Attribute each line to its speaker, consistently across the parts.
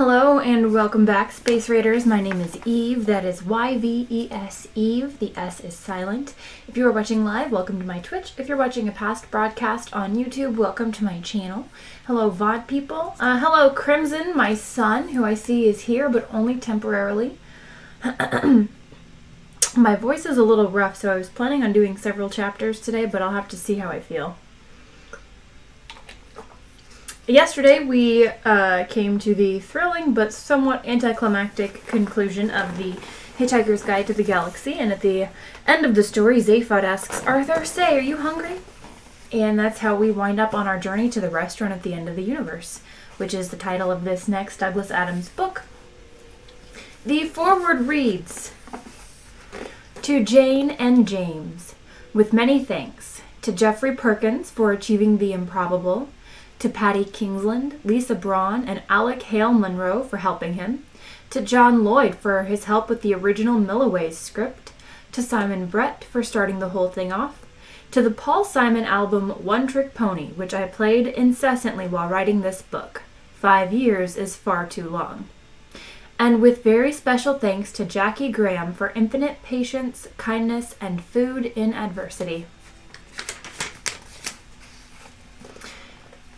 Speaker 1: Hello and welcome back, Space Raiders. My name is Eve. That is Y-V-E-S, Eve. The S is silent. If you are watching live, welcome to my Twitch. If you're watching a past broadcast on YouTube, welcome to my channel. Hello, VOD people. Hello, Crimson, my son, who I see is here, but only temporarily. My voice is a little rough, so I was planning on doing several chapters today, but I'll have to see how I feel. Yesterday, we came to the thrilling but somewhat anticlimactic conclusion of the Hitchhiker's Guide to the Galaxy, and at the end of the story, Zaphod asks, "Arthur, say, are you hungry?" And that's how we wind up on our journey to the restaurant at the end of the universe, which is the title of this next Douglas Adams book. The foreword reads, "To Jane and James, with many thanks, to Geoffrey Perkins for achieving the improbable, to Patty Kingsland, Lisa Braun, and Alec Hale Monroe for helping him, to John Lloyd for his help with the original Milliways script, to Simon Brett for starting the whole thing off, to the Paul Simon album One Trick Pony, which I played incessantly while writing this book. 5 years is far too long. And with very special thanks to Jackie Graham for infinite patience, kindness, and food in adversity."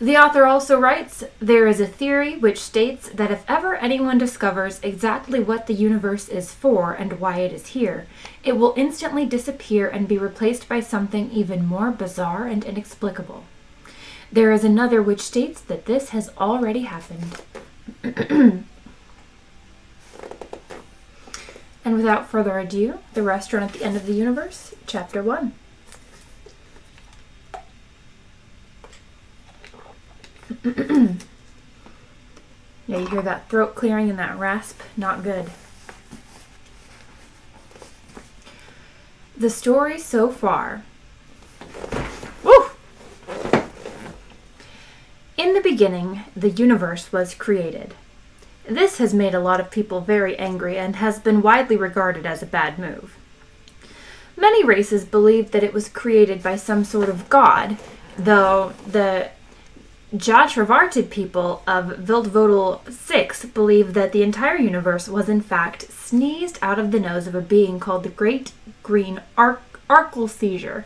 Speaker 1: The author also writes, "There is a theory which states that if ever anyone discovers exactly what the universe is for and why it is here, it will instantly disappear and be replaced by something even more bizarre and inexplicable. There is another which states that this has already happened." And without further ado, The Restaurant at the End of the Universe, Chapter 1. Yeah, you hear that throat clearing and that rasp? Not good. The story so far. Woo! In the beginning, the universe was created. This has made a lot of people very angry and has been widely regarded as a bad move. Many races believe that it was created by some sort of god, though the Jatravartid people of Viltvodal 6 believe that the entire universe was in fact sneezed out of the nose of a being called the Great Green Arkelseizure.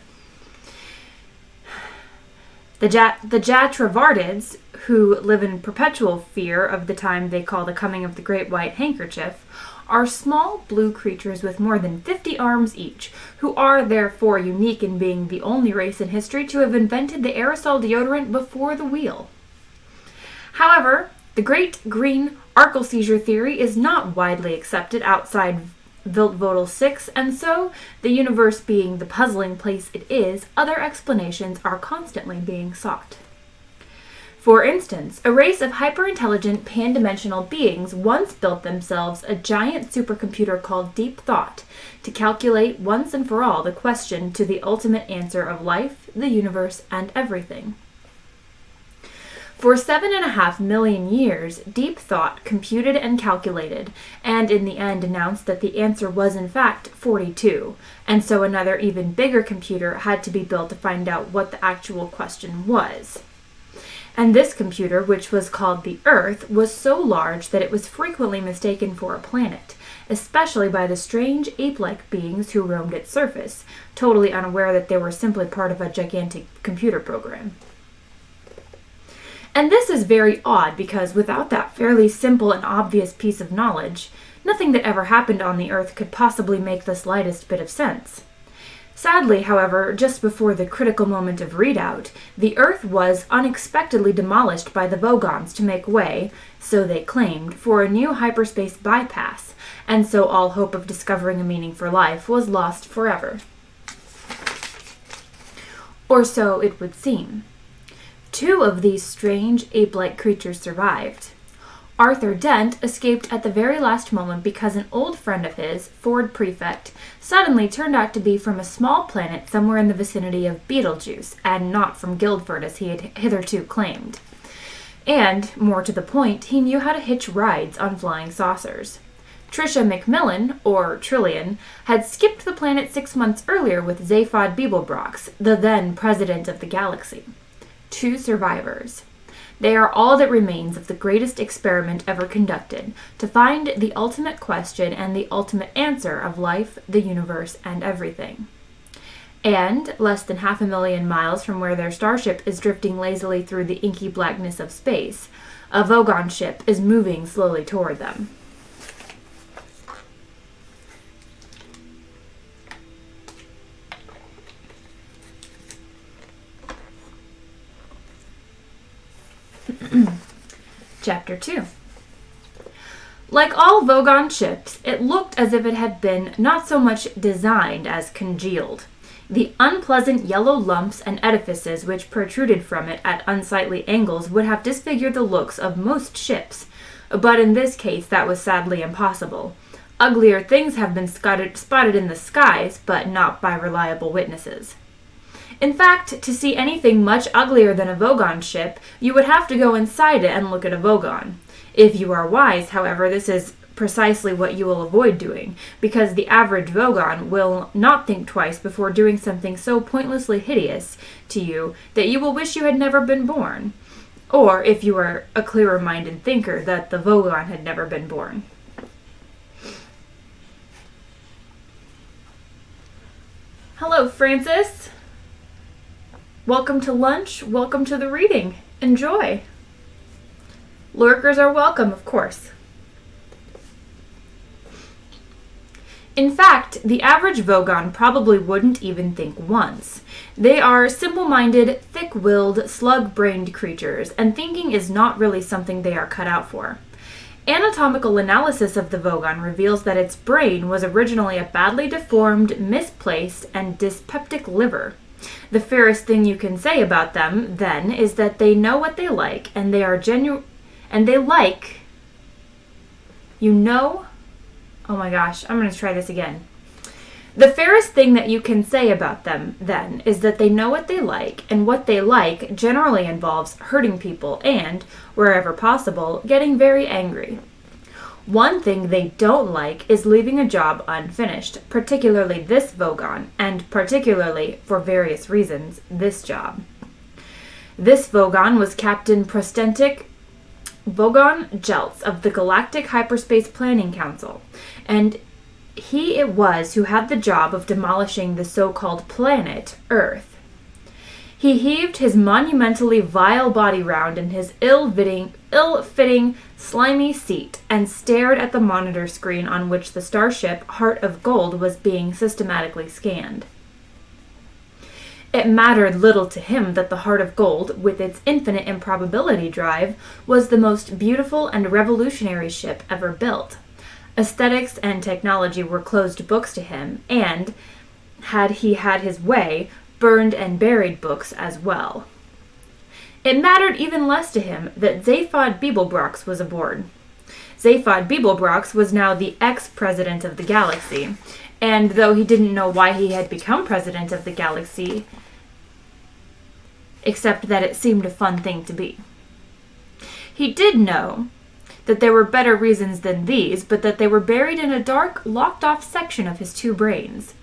Speaker 1: The Jatravartids, who live in perpetual fear of the time they call the coming of the Great White Handkerchief, are small blue creatures with more than 50 arms each, who are therefore unique in being the only race in history to have invented the aerosol deodorant before the wheel. However, the Great Green Arkelseizure theory is not widely accepted outside Viltvodal 6, and so, the universe being the puzzling place it is, other explanations are constantly being sought. For instance, a race of hyper-intelligent pan-dimensional beings once built themselves a giant supercomputer called Deep Thought to calculate once and for all the question to the ultimate answer of life, the universe, and everything. For 7.5 million years, Deep Thought computed and calculated, and in the end announced that the answer was in fact 42, and so another even bigger computer had to be built to find out what the actual question was. And this computer, which was called the Earth, was so large that it was frequently mistaken for a planet, especially by the strange ape-like beings who roamed its surface, totally unaware that they were simply part of a gigantic computer program. And this is very odd because without that fairly simple and obvious piece of knowledge, nothing that ever happened on the Earth could possibly make the slightest bit of sense. Sadly, however, just before the critical moment of readout, the Earth was unexpectedly demolished by the Vogons to make way, so they claimed, for a new hyperspace bypass, and so all hope of discovering a meaning for life was lost forever. Or so it would seem. 2 of these strange ape-like creatures survived. Arthur Dent escaped at the very last moment because an old friend of his, Ford Prefect, suddenly turned out to be from a small planet somewhere in the vicinity of Betelgeuse, and not from Guildford as he had hitherto claimed. And, more to the point, he knew how to hitch rides on flying saucers. Tricia McMillan, or Trillian, had skipped the planet 6 months earlier with Zaphod Beeblebrox, the then president of the galaxy. 2 survivors. They are all that remains of the greatest experiment ever conducted, to find the ultimate question and the ultimate answer of life, the universe, and everything. And, less than 500,000 miles from where their starship is drifting lazily through the inky blackness of space, a Vogon ship is moving slowly toward them. Chapter 2. Like all Vogon ships, it looked as if it had been not so much designed as congealed. The unpleasant yellow lumps and edifices which protruded from it at unsightly angles would have disfigured the looks of most ships, but in this case that was sadly impossible. Uglier things have been spotted in the skies, but not by reliable witnesses. In fact, to see anything much uglier than a Vogon ship, you would have to go inside it and look at a Vogon. If you are wise, however, this is precisely what you will avoid doing, because the average Vogon will not think twice before doing something so pointlessly hideous to you that you will wish you had never been born. Or, if you are a clearer-minded thinker, that the Vogon had never been born. Hello, Francis. Welcome to lunch. Welcome to the reading. Enjoy. Lurkers are welcome, of course. In fact, the average Vogon probably wouldn't even think once. They are simple-minded, thick-willed, slug-brained creatures, and thinking is not really something they are cut out for. Anatomical analysis of the Vogon reveals that its brain was originally a badly deformed, misplaced, and dyspeptic liver. The fairest thing you can say about them, then, is that they know what they like, and they are Oh my gosh, I'm going to try this again. The fairest thing that you can say about them, then, is that they know what they like, and what they like generally involves hurting people and, wherever possible, getting very angry. One thing they don't like is leaving a job unfinished, particularly this Vogon, and particularly, for various reasons, this job. This Vogon was Captain Prostentic Vogon Jeltz of the Galactic Hyperspace Planning Council, and he it was who had the job of demolishing the so-called planet Earth. He heaved his monumentally vile body round in his ill-fitting, slimy seat and stared at the monitor screen on which the starship Heart of Gold was being systematically scanned. It mattered little to him that the Heart of Gold, with its infinite improbability drive, was the most beautiful and revolutionary ship ever built. Aesthetics and technology were closed books to him, and, had he had his way, burned and buried books as well. It mattered even less to him that Zaphod Beeblebrox was aboard. Zaphod Beeblebrox was now the ex-president of the galaxy, and though he didn't know why he had become president of the galaxy, except that it seemed a fun thing to be. He did know that there were better reasons than these, but that they were buried in a dark, locked-off section of his two brains.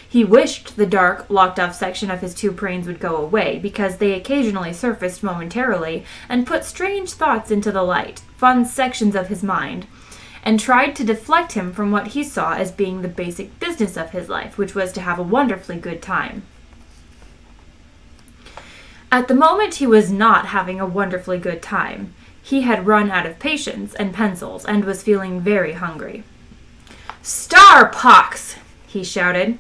Speaker 1: He wished the dark, locked-off section of his two brains would go away, because they occasionally surfaced momentarily and put strange thoughts into the light, fun sections of his mind, and tried to deflect him from what he saw as being the basic business of his life, which was to have a wonderfully good time. At the moment he was not having a wonderfully good time. He had run out of patience and pencils and was feeling very hungry. "Starpox!" he shouted.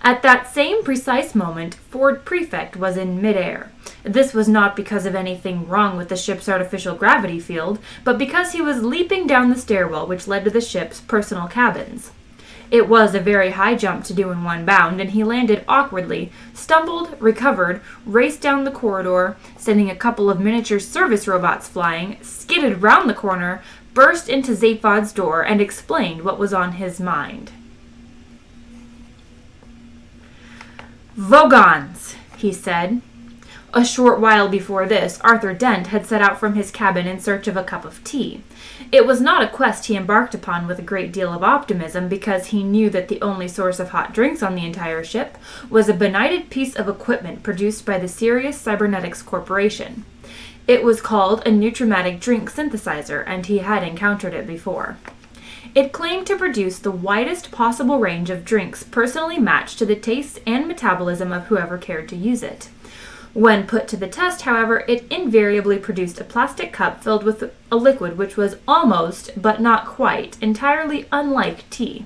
Speaker 1: At that same precise moment, Ford Prefect was in midair. This was not because of anything wrong with the ship's artificial gravity field, but because he was leaping down the stairwell which led to the ship's personal cabins. It was a very high jump to do in one bound, and he landed awkwardly, stumbled, recovered, raced down the corridor, sending a couple of miniature service robots flying, skidded round the corner, burst into Zaphod's door, and explained what was on his mind. "Vogons," he said. A short while before this, Arthur Dent had set out from his cabin in search of a cup of tea. It was not a quest he embarked upon with a great deal of optimism, because he knew that the only source of hot drinks on the entire ship was a benighted piece of equipment produced by the Sirius Cybernetics Corporation. It was called a Nutramatic drink synthesizer, and he had encountered it before. It claimed to produce the widest possible range of drinks personally matched to the tastes and metabolism of whoever cared to use it. When put to the test, however, it invariably produced a plastic cup filled with a liquid which was almost, but not quite, entirely unlike tea.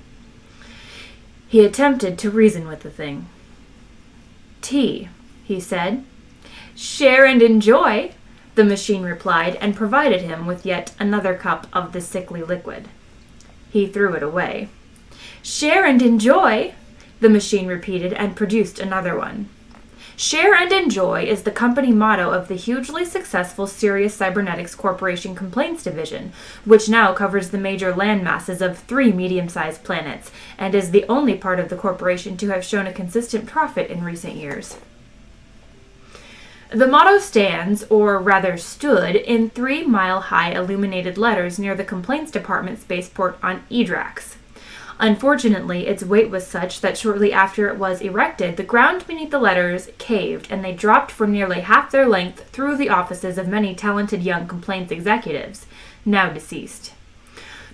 Speaker 1: He attempted to reason with the thing. "Tea," he said. "Share and enjoy," the machine replied, and provided him with yet another cup of the sickly liquid. He threw it away. "Share and enjoy," the machine repeated, and produced another one. Share and enjoy is the company motto of the hugely successful Sirius Cybernetics Corporation Complaints Division, which now covers the major land masses of 3 medium-sized planets, and is the only part of the corporation to have shown a consistent profit in recent years. The motto stands, or rather stood, in 3-mile-high illuminated letters near the Complaints Department spaceport on Edrax. Unfortunately, its weight was such that shortly after it was erected, the ground beneath the letters caved, and they dropped for nearly half their length through the offices of many talented young complaints executives, now deceased.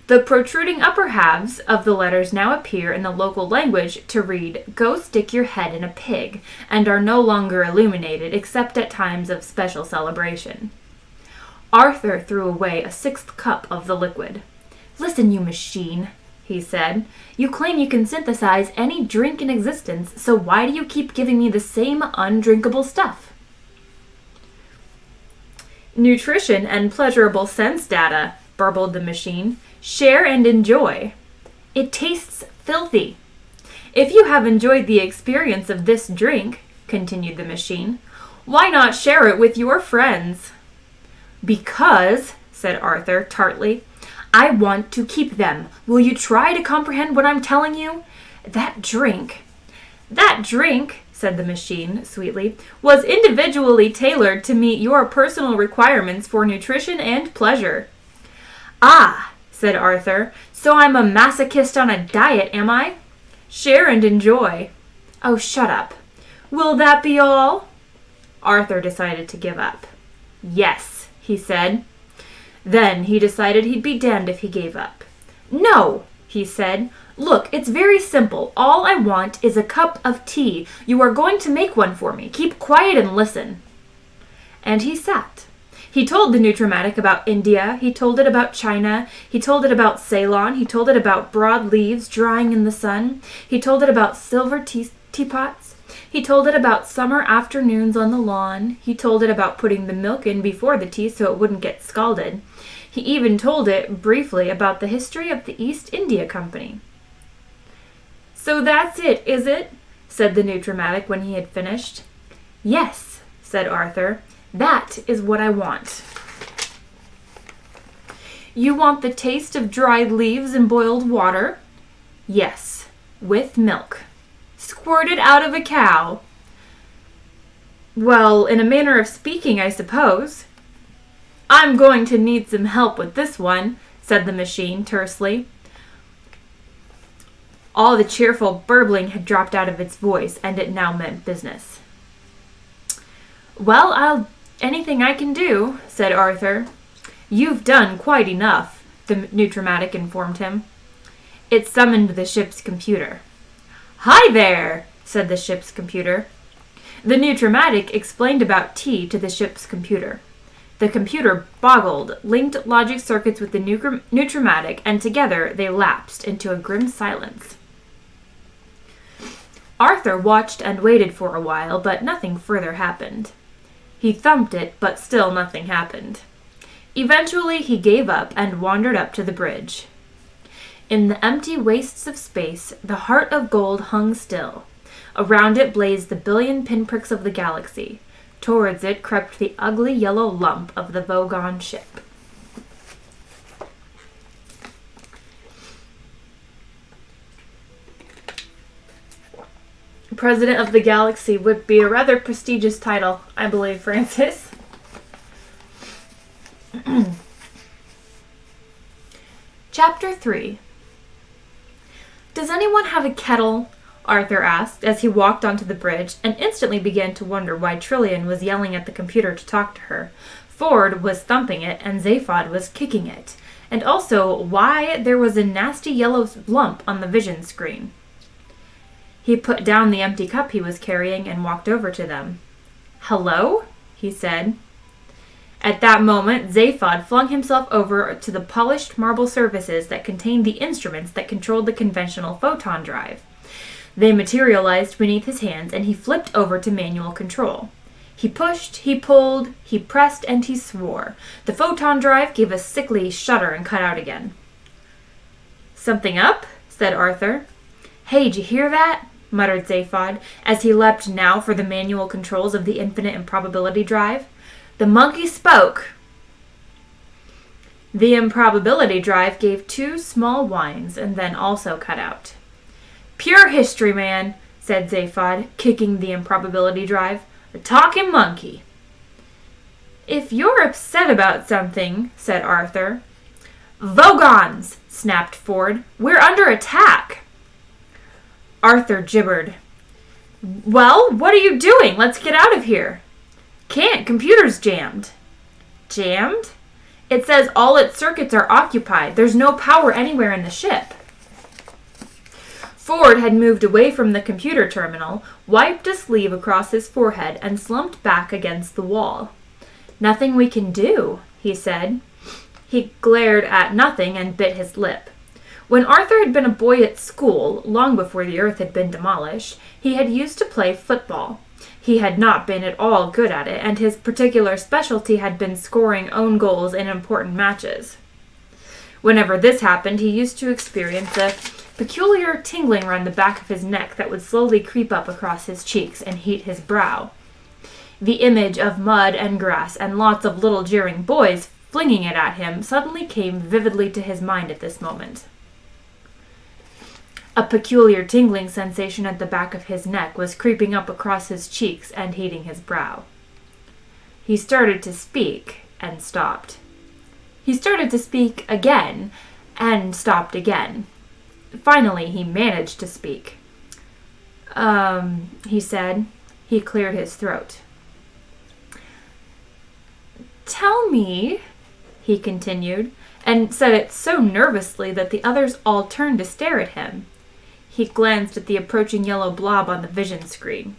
Speaker 1: The protruding upper halves of the letters now appear in the local language to read, "Go stick your head in a pig," and are no longer illuminated except at times of special celebration. Arthur threw away a 6th cup of the liquid. "Listen, you machine," he said. "You claim you can synthesize any drink in existence, so why do you keep giving me the same undrinkable stuff?" "Nutrition and pleasurable sense data," burbled the machine. "Share and enjoy." "It tastes filthy." "If you have enjoyed the experience of this drink," continued the machine, "why not share it with your friends?" "Because," said Arthur tartly, "I want to keep them. Will you try to comprehend what I'm telling you? That drink," said the machine sweetly, "was individually tailored to meet your personal requirements for nutrition and pleasure." "Ah," said Arthur, "so I'm a masochist on a diet, am I? Share and enjoy." "Oh, shut up. Will that be all?" Arthur decided to give up. "Yes," he said. Then he decided he'd be damned if he gave up. "No," he said. "Look, it's very simple. All I want is a cup of tea. You are going to make one for me. Keep quiet and listen." And he sat. He told the Nutramatic about India, he told it about China, he told it about Ceylon, he told it about broad leaves drying in the sun, he told it about silver teapots, he told it about summer afternoons on the lawn, he told it about putting the milk in before the tea so it wouldn't get scalded. He even told it, briefly, about the history of the East India Company. "So that's it, is it?" said the Nutramatic when he had finished. "Yes," said Arthur. "That is what I want." "You want the taste of dried leaves in boiled water?" "Yes, with milk." "Squirted out of a cow?" "Well, in a manner of speaking, I suppose." "I'm going to need some help with this one," said the machine tersely. All the cheerful burbling had dropped out of its voice, and it now meant business. "Well, anything I can do," said Arthur. "You've done quite enough," the Nutramatic informed him. It summoned the ship's computer. "Hi there," said the ship's computer. The Nutramatic explained about tea to the ship's computer. The computer boggled, linked logic circuits with the Nutramatic, and together they lapsed into a grim silence. Arthur watched and waited for a while, but nothing further happened. He thumped it, but still nothing happened. Eventually he gave up and wandered up to the bridge. In the empty wastes of space, the heart of gold hung still. Around it blazed the billion pinpricks of the galaxy. Towards it crept the ugly yellow lump of the Vogon ship. President of the Galaxy would be a rather prestigious title, I believe, Francis. Chapter 3. "Does anyone have a kettle?" Arthur asked as he walked onto the bridge, and instantly began to wonder why Trillian was yelling at the computer to talk to her. Ford was thumping it and Zaphod was kicking it, and also why there was a nasty yellow lump on the vision screen. He put down the empty cup he was carrying and walked over to them. "Hello?" he said. At that moment, Zaphod flung himself over to the polished marble surfaces that contained the instruments that controlled the conventional photon drive. They materialized beneath his hands, and he flipped over to manual control. He pushed, he pulled, he pressed, and he swore. The photon drive gave a sickly shudder and cut out again. "Something up?" said Arthur. "Hey, did you hear that?" muttered Zaphod, as he leapt now for the manual controls of the infinite improbability drive. "The monkey spoke." The improbability drive gave 2 small whines and then also cut out. "Pure history, man," said Zaphod, kicking the improbability drive. "A talking monkey." "If you're upset about something," said Arthur. "Vogons!" snapped Ford. "We're under attack." Arthur gibbered. "Well, what are you doing? Let's get out of here." "Can't. Computer's jammed." "Jammed?" "It says all its circuits are occupied. There's no power anywhere in the ship." Ford had moved away from the computer terminal, wiped a sleeve across his forehead, and slumped back against the wall. "Nothing we can do," he said. He glared at nothing and bit his lip. When Arthur had been a boy at school, long before the Earth had been demolished, he had used to play football. He had not been at all good at it, and his particular specialty had been scoring own goals in important matches. Whenever this happened, he used to experience a peculiar tingling around the back of his neck that would slowly creep up across his cheeks and heat his brow. The image of mud and grass and lots of little jeering boys flinging it at him suddenly came vividly to his mind at this moment. A peculiar tingling sensation at the back of his neck was creeping up across his cheeks and heating his brow. He started to speak and stopped. He started to speak again and stopped again. Finally, he managed to speak. He said. He cleared his throat. "Tell me," he continued, and said it so nervously that the others all turned to stare at him. He glanced at the approaching yellow blob on the vision screen.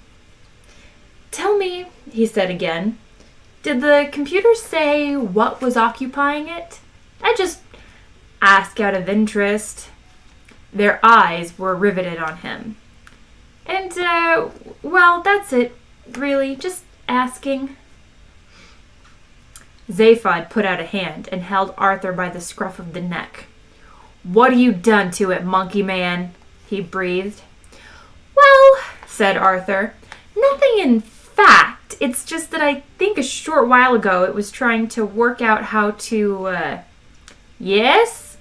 Speaker 1: "Tell me," he said again, "did the computer say what was occupying it? I just ask out of interest." Their eyes were riveted on him. "And, well, that's it, really, just asking." Zaphod put out a hand and held Arthur by the scruff of the neck. "What you done to it, monkey man?" he breathed. "Well," said Arthur, "nothing in fact. It's just that I think a short while ago it was trying to work out how to, yes?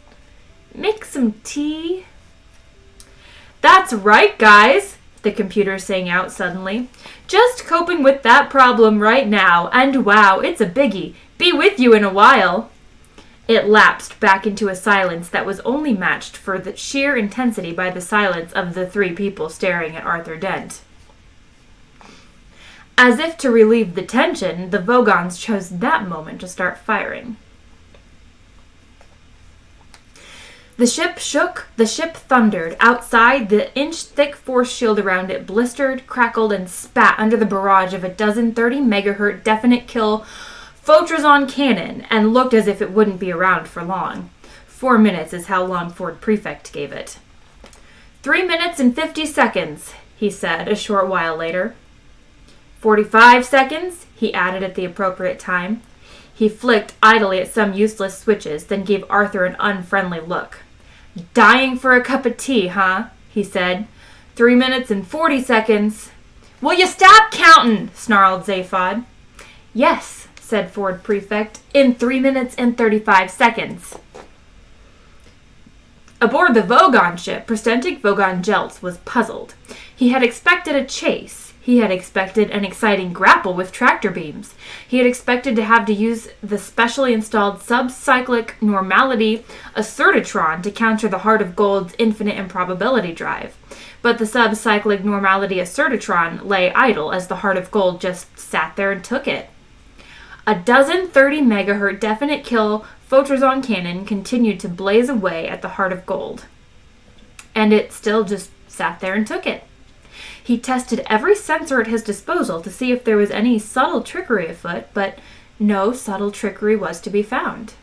Speaker 1: Make some tea?" "That's right, guys," the computer sang out suddenly. "Just coping with that problem right now, and wow, it's a biggie. Be with you in a while." It lapsed back into a silence that was only matched for the sheer intensity by the silence of the 3 people staring at Arthur Dent. As if to relieve the tension, the Vogons chose that moment to start firing. The ship shook, the ship thundered. Outside, the inch-thick force shield around it blistered, crackled, and spat under the barrage of a dozen 30-megahertz definite kill Photrazon cannon, and looked as if it wouldn't be around for long. 4 minutes is how long Ford Prefect gave it. 3 minutes and 50 seconds, he said a short while later. 45 seconds, he added at the appropriate time. He flicked idly at some useless switches, then gave Arthur an unfriendly look. "Dying for a cup of tea, huh?" he said. 3 minutes and 40 seconds. "Will you stop counting?" snarled Zaphod. "Yes," said Ford Prefect, "in 3 minutes and 35 seconds. Aboard the Vogon ship, Prostentic Vogon Jeltz was puzzled. He had expected a chase. He had expected an exciting grapple with tractor beams. He had expected to have to use the specially installed subcyclic normality Acertatron to counter the Heart of Gold's infinite improbability drive. But the subcyclic normality Acertatron lay idle as the Heart of Gold just sat there and took it. A dozen 30 megahertz definite kill photron cannon continued to blaze away at the Heart of Gold. And it still just sat there and took it. He tested every sensor at his disposal to see if there was any subtle trickery afoot, but no subtle trickery was to be found.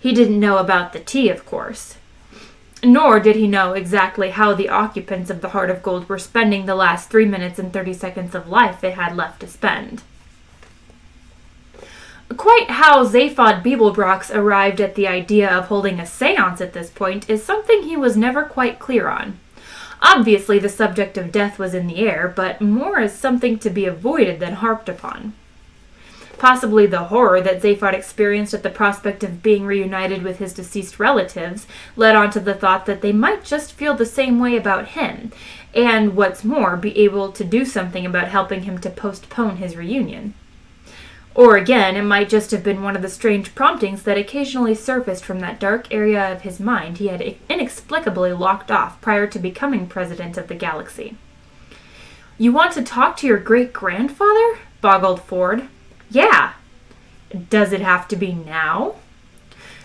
Speaker 1: He didn't know about the tea, of course. Nor did he know exactly how the occupants of the Heart of Gold were spending the last 3 minutes and 30 seconds of life they had left to spend. Quite how Zaphod Beeblebrox arrived at the idea of holding a seance at this point is something he was never quite clear on. Obviously, the subject of death was in the air, but more as something to be avoided than harped upon. Possibly the horror that Zaphod experienced at the prospect of being reunited with his deceased relatives led on to the thought that they might just feel the same way about him, and what's more, be able to do something about helping him to postpone his reunion. Or again, it might just have been one of the strange promptings that occasionally surfaced from that dark area of his mind he had inexplicably locked off prior to becoming president of the galaxy. "You want to talk to your great-grandfather?" boggled Ford. "Yeah." "Does it have to be now?"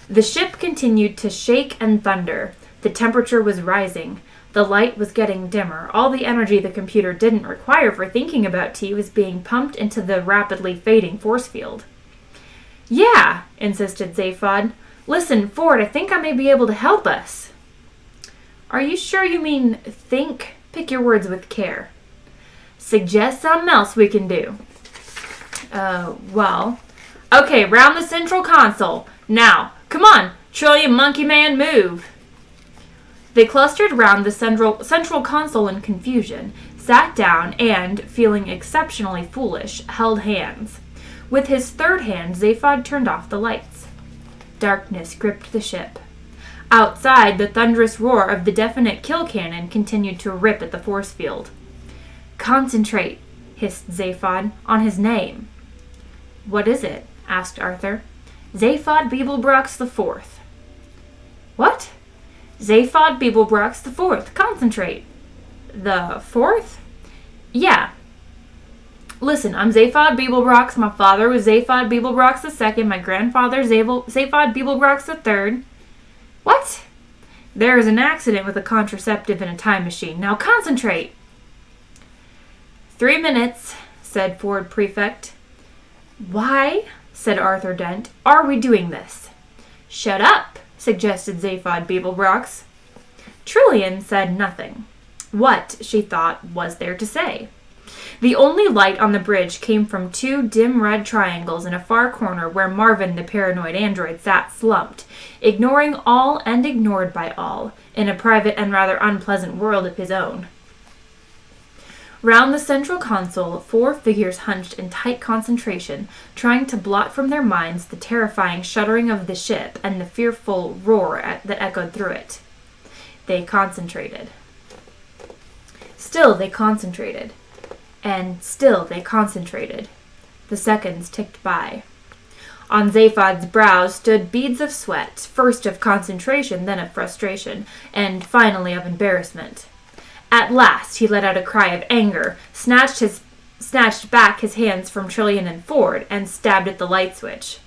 Speaker 1: The ship continued to shake and thunder. The temperature was rising. The light was getting dimmer. All the energy the computer didn't require for thinking about tea was being pumped into the rapidly fading force field. "Yeah," insisted Zaphod. "Listen, Ford, I think I may be able to help us." "Are you sure you mean think? Pick your words with care." "Suggest something else we can do." Well... Okay, round the central console. Now, come on, Trillium Monkey Man, move." They clustered round the central console in confusion, sat down, and, feeling exceptionally foolish, held hands. With his third hand, Zaphod turned off the lights. Darkness gripped the ship. Outside, the thunderous roar of the definite kill cannon continued to rip at the force field. "Concentrate," hissed Zaphod, "on his name." "What is it?" asked Arthur. "Zaphod Beeblebrox IV." "What?" "Zaphod Beeblebrox IV. Concentrate." "The fourth?" "Yeah. Listen, I'm Zaphod Beeblebrox. My father was Zaphod Beeblebrox II. My grandfather, Zaphod Beeblebrox III. "What?" "There is an accident with a contraceptive in a time machine. Now concentrate." 3 minutes, said Ford Prefect. "Why," said Arthur Dent, "are we doing this?" "Shut up," suggested Zaphod Beeblebrox. Trillian said nothing. What, she thought, was there to say? The only light on the bridge came from 2 dim red triangles in a far corner where Marvin the paranoid android sat slumped, ignoring all and ignored by all, in a private and rather unpleasant world of his own. Round the central console, 4 figures hunched in tight concentration, trying to blot from their minds the terrifying shuddering of the ship and the fearful roar that echoed through it. They concentrated. Still they concentrated. And still they concentrated. The seconds ticked by. On Zaphod's brow stood beads of sweat, first of concentration, then of frustration, and finally of embarrassment. At last he let out a cry of anger, snatched back his hands from Trillian and Ford, and stabbed at the light switch.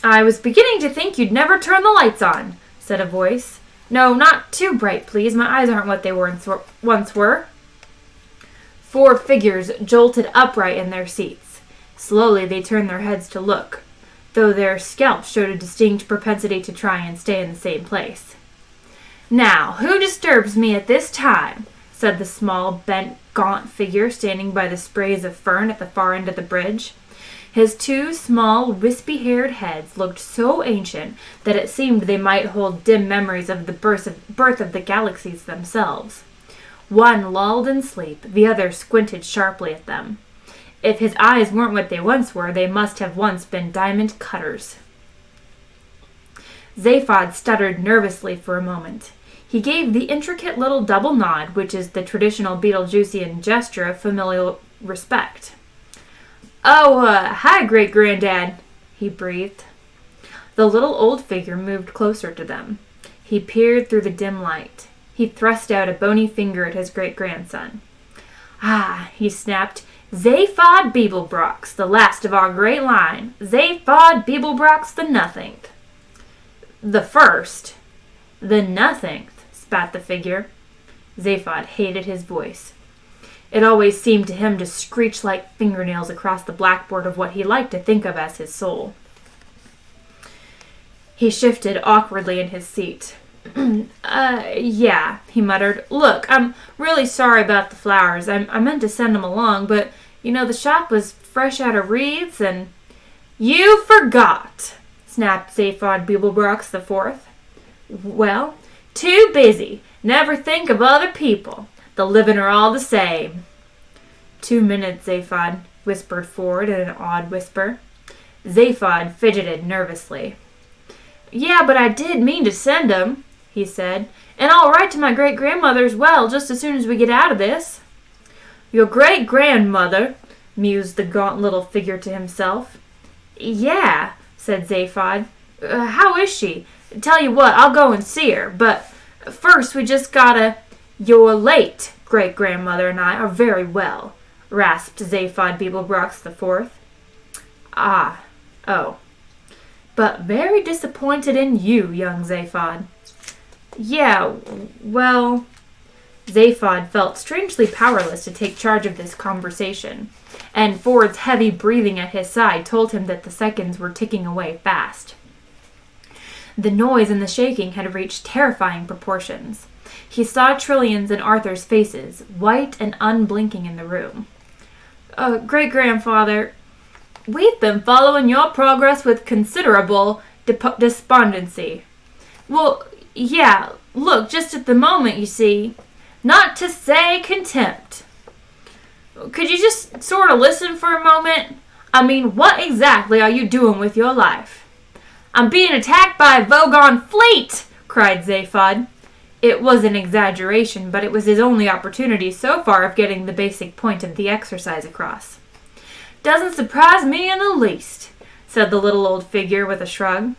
Speaker 1: "I was beginning to think you'd never turn the lights on," said a voice. "No, not too bright, please. My eyes aren't what they once were." 4 figures jolted upright in their seats. Slowly they turned their heads to look, though their scalps showed a distinct propensity to try and stay in the same place. "Now, who disturbs me at this time?" said the small, bent, gaunt figure standing by the sprays of fern at the far end of the bridge. His 2 small, wispy-haired heads looked so ancient that it seemed they might hold dim memories of the birth of the galaxies themselves. One lolled in sleep, the other squinted sharply at them. If his eyes weren't what they once were, they must have once been diamond cutters. Zaphod stuttered nervously for a moment. He gave the intricate little double nod, which is the traditional Beetlejuicean gesture of familial respect. "Oh, hi, Great-Granddad," he breathed. The little old figure moved closer to them. He peered through the dim light. He thrust out a bony finger at his great-grandson. "Ah," he snapped, "Zaphod Beeblebrox, the last of our great line. Zaphod Beeblebrox the nothingth." "The first? The nothingth," spat the figure. Zaphod hated his voice. It always seemed to him to screech like fingernails across the blackboard of what he liked to think of as his soul. He shifted awkwardly in his seat. Yeah, he muttered. "Look, I'm really sorry about the flowers. I meant to send them along, but, the shop was fresh out of wreaths and—" "You forgot," snapped Zaphod Beeblebrox the fourth. "Well, too busy. Never think of other people. The living are all the same." "2 minutes, Zaphod," whispered Ford in an awed whisper. Zaphod fidgeted nervously. "Yeah, but I did mean to send 'em," he said. "And I'll write to my great-grandmother as well, just as soon as we get out of this." "Your great-grandmother," mused the gaunt little figure to himself. "Yeah," said Zaphod. "How is she? Tell you what, I'll go and see her, but first we just gotta—" "Your late great-grandmother and I are very well," rasped Zaphod Beeblebrox the fourth. Oh. "But very disappointed in you, young Zaphod." "Yeah, well—" Zaphod felt strangely powerless to take charge of this conversation, and Ford's heavy breathing at his side told him that the seconds were ticking away fast. The noise and the shaking had reached terrifying proportions. He saw Trillion's and Arthur's faces, white and unblinking in the room. "Great-grandfather, we've been following your progress with considerable despondency." "Well, yeah, look, just at the moment, you see. Not to say contempt. Could you just sort of listen for a moment? I mean, what exactly are you doing with your life?" "I'm being attacked by a Vogon fleet!" cried Zaphod. It was an exaggeration, but it was his only opportunity so far of getting the basic point of the exercise across. "Doesn't surprise me in the least," said the little old figure with a shrug.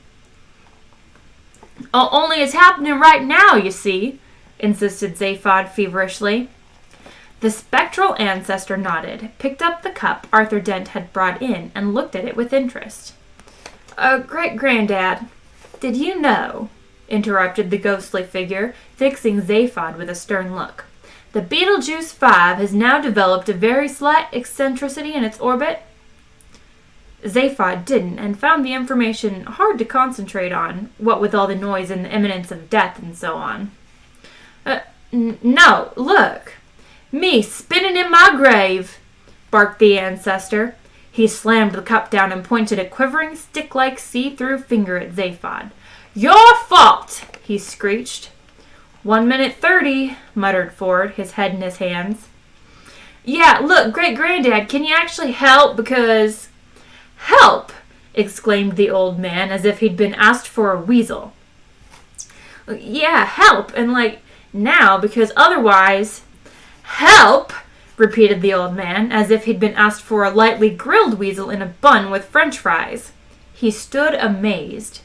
Speaker 1: "Only it's happening right now, you see," insisted Zaphod feverishly. The spectral ancestor nodded, picked up the cup Arthur Dent had brought in, and looked at it with interest. "Great-granddad, did you know," interrupted the ghostly figure, fixing Zaphod with a stern look, "the Betelgeuse 5 has now developed a very slight eccentricity in its orbit?" Zaphod didn't, and found the information hard to concentrate on, what with all the noise and the imminence of death and so on. "No, look! Me spinning in my grave!" barked the ancestor. He slammed the cup down and pointed a quivering stick-like see-through finger at Zaphod. "Your fault!" he screeched. 1 minute 30, muttered Ford, his head in his hands. "Yeah, look, great-granddad, can you actually help? Because—" "Help!" exclaimed the old man, as if he'd been asked for a weasel. "Yeah, help, and now, because otherwise—" "Help!" repeated the old man, as if he'd been asked for a lightly grilled weasel in a bun with French fries. He stood amazed.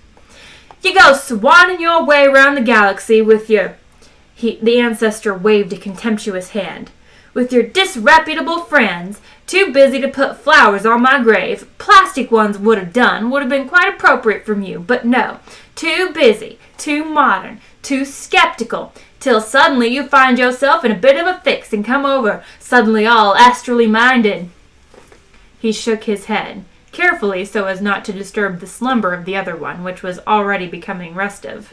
Speaker 1: "You go swanning your way round the galaxy with your—" the ancestor waved a contemptuous hand. "With your disreputable friends, too busy to put flowers on my grave. Plastic ones would have done, would have been quite appropriate from you, but no. Too busy, too modern, too skeptical, till suddenly you find yourself in a bit of a fix and come over, suddenly all astrally minded." He shook his head, carefully so as not to disturb the slumber of the other one, which was already becoming restive.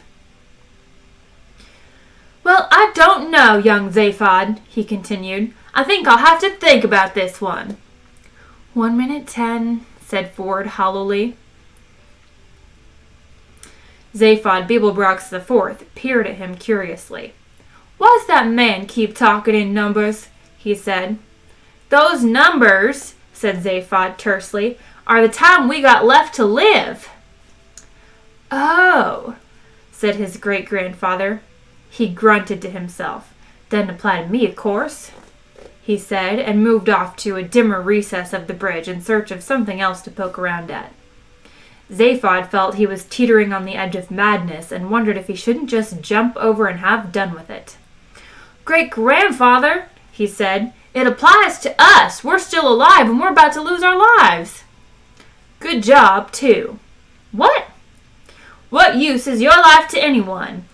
Speaker 1: "Well, I don't know, young Zaphod," he continued. "I think I'll have to think about this one." 1 minute 10, said Ford hollowly. Zaphod Beeblebrox the fourth peered at him curiously. "Why's that man keep talking in numbers?" he said. "Those numbers," said Zaphod tersely, "are the time we got left to live." "Oh," said his great-grandfather. He grunted to himself. "Doesn't apply to me, of course," he said, and moved off to a dimmer recess of the bridge in search of something else to poke around at. Zaphod felt he was teetering on the edge of madness and wondered if he shouldn't just jump over and have done with it. "Great-grandfather," he said, It applies to us. We're still alive and we're about to lose our lives. Good job, too. What? What use is your life to anyone?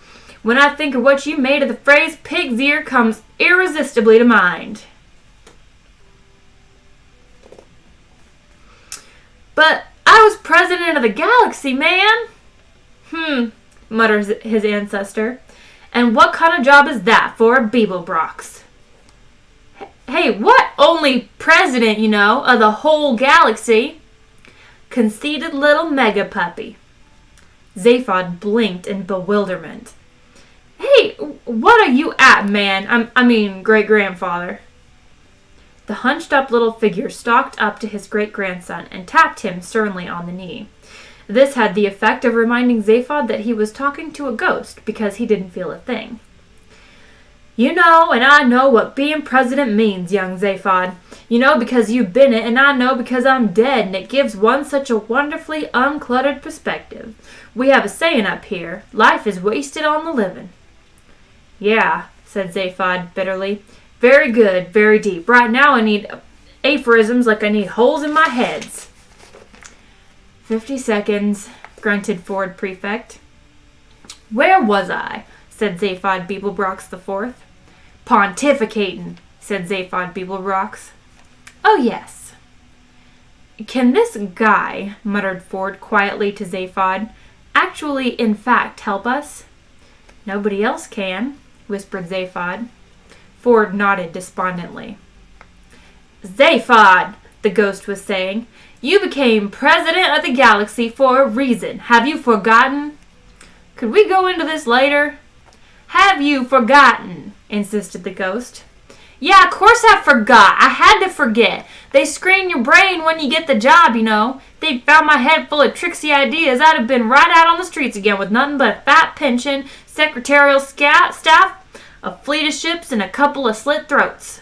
Speaker 1: When I think of what you made of the phrase, pig's ear comes irresistibly to mind. But I was president of the galaxy, man. Mutters his ancestor. And what kind of job is that for a Beeblebrox? Hey, what? Only president, of the whole galaxy. Conceited little mega puppy. Zaphod blinked in bewilderment. Hey, what are you at, man? I mean, great-grandfather. The hunched-up little figure stalked up to his great-grandson and tapped him sternly on the knee. This had the effect of reminding Zaphod that he was talking to a ghost because he didn't feel a thing. You know and I know what being president means, young Zaphod. You know because you've been it, and I know because I'm dead, and it gives one such a wonderfully uncluttered perspective. We have a saying up here, life is wasted on the living. Yeah, said Zaphod bitterly. Very good, very deep. Right now I need aphorisms like I need holes in my heads. 50 seconds, grunted Ford Prefect. Where was I? Said Zaphod Beeblebrox IV. Pontificating, said Zaphod Beeblebrox. Oh, yes. Can this guy, muttered Ford quietly to Zaphod, actually, in fact, help us? Nobody else can, whispered Zaphod. Ford nodded despondently. Zaphod, the ghost was saying, you became president of the galaxy for a reason. Have you forgotten? Could we go into this later? Have you forgotten? Insisted the ghost. Yeah, of course I forgot. I had to forget. They screen your brain when you get the job, They'd found my head full of tricksy ideas. I'd have been right out on the streets again with nothing but a fat pension, secretarial staff, a fleet of ships, and a couple of slit throats.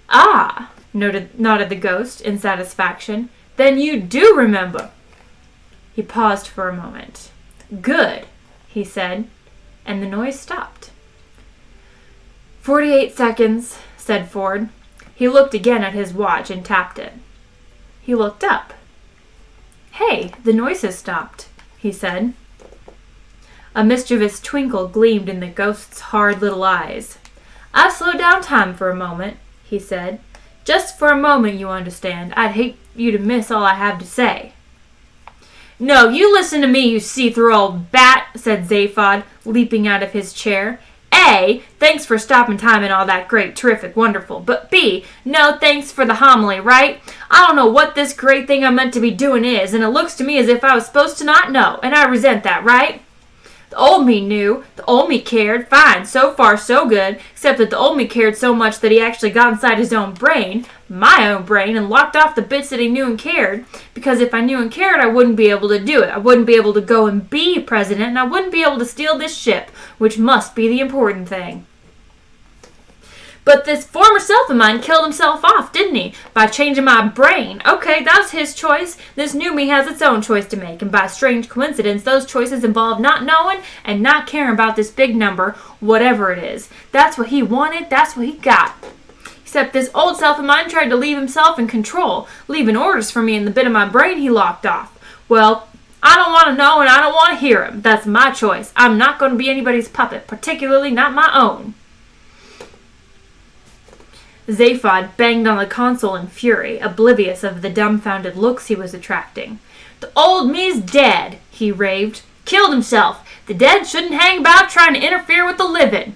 Speaker 1: Ah, nodded the ghost in satisfaction. Then you do remember. He paused for a moment. Good, he said, and the noise stopped. 48 seconds, said Ford. He looked again at his watch and tapped it. He looked up. Hey, the noise has stopped, he said. A mischievous twinkle gleamed in the ghost's hard little eyes. I slowed down time for a moment, he said. Just for a moment, you understand. I'd hate you to miss all I have to say. No, you listen to me, you see-through old bat, said Zaphod, leaping out of his chair. A, thanks for stopping time and all that great, terrific, wonderful. But B, no thanks for the homily, right? I don't know what this great thing I'm meant to be doing is, and it looks to me as if I was supposed to not know, and I resent that, right? The old me knew, the old me cared, fine, so far so good, except that the old me cared so much that he actually got inside his own brain, my own brain, and locked off the bits that he knew and cared, because if I knew and cared, I wouldn't be able to do it. I wouldn't be able to go and be president, and I wouldn't be able to steal this ship, which must be the important thing. But this former self of mine killed himself off, didn't he? By changing my brain. Okay, that was his choice. This new me has its own choice to make. And by strange coincidence, those choices involve not knowing and not caring about this big number, whatever it is. That's what he wanted. That's what he got. Except this old self of mine tried to leave himself in control, leaving orders for me in the bit of my brain he locked off. Well, I don't want to know and I don't want to hear him. That's my choice. I'm not going to be anybody's puppet, particularly not my own. Zaphod banged on the console in fury, oblivious of the dumbfounded looks he was attracting. The old me's dead, he raved. Killed himself. The dead shouldn't hang about trying to interfere with the living.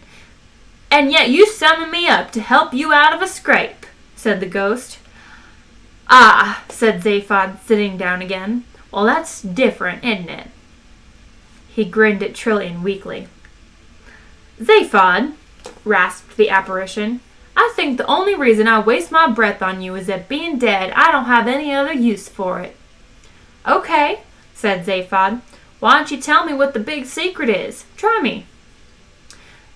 Speaker 1: And yet you summoned me up to help you out of a scrape, said the ghost. Ah, said Zaphod, sitting down again. Well, that's different, isn't it? He grinned at Trillian weakly. Zaphod, rasped the apparition, I think the only reason I waste my breath on you is that being dead, I don't have any other use for it. Okay, said Zaphod. Why don't you tell me what the big secret is? Try me.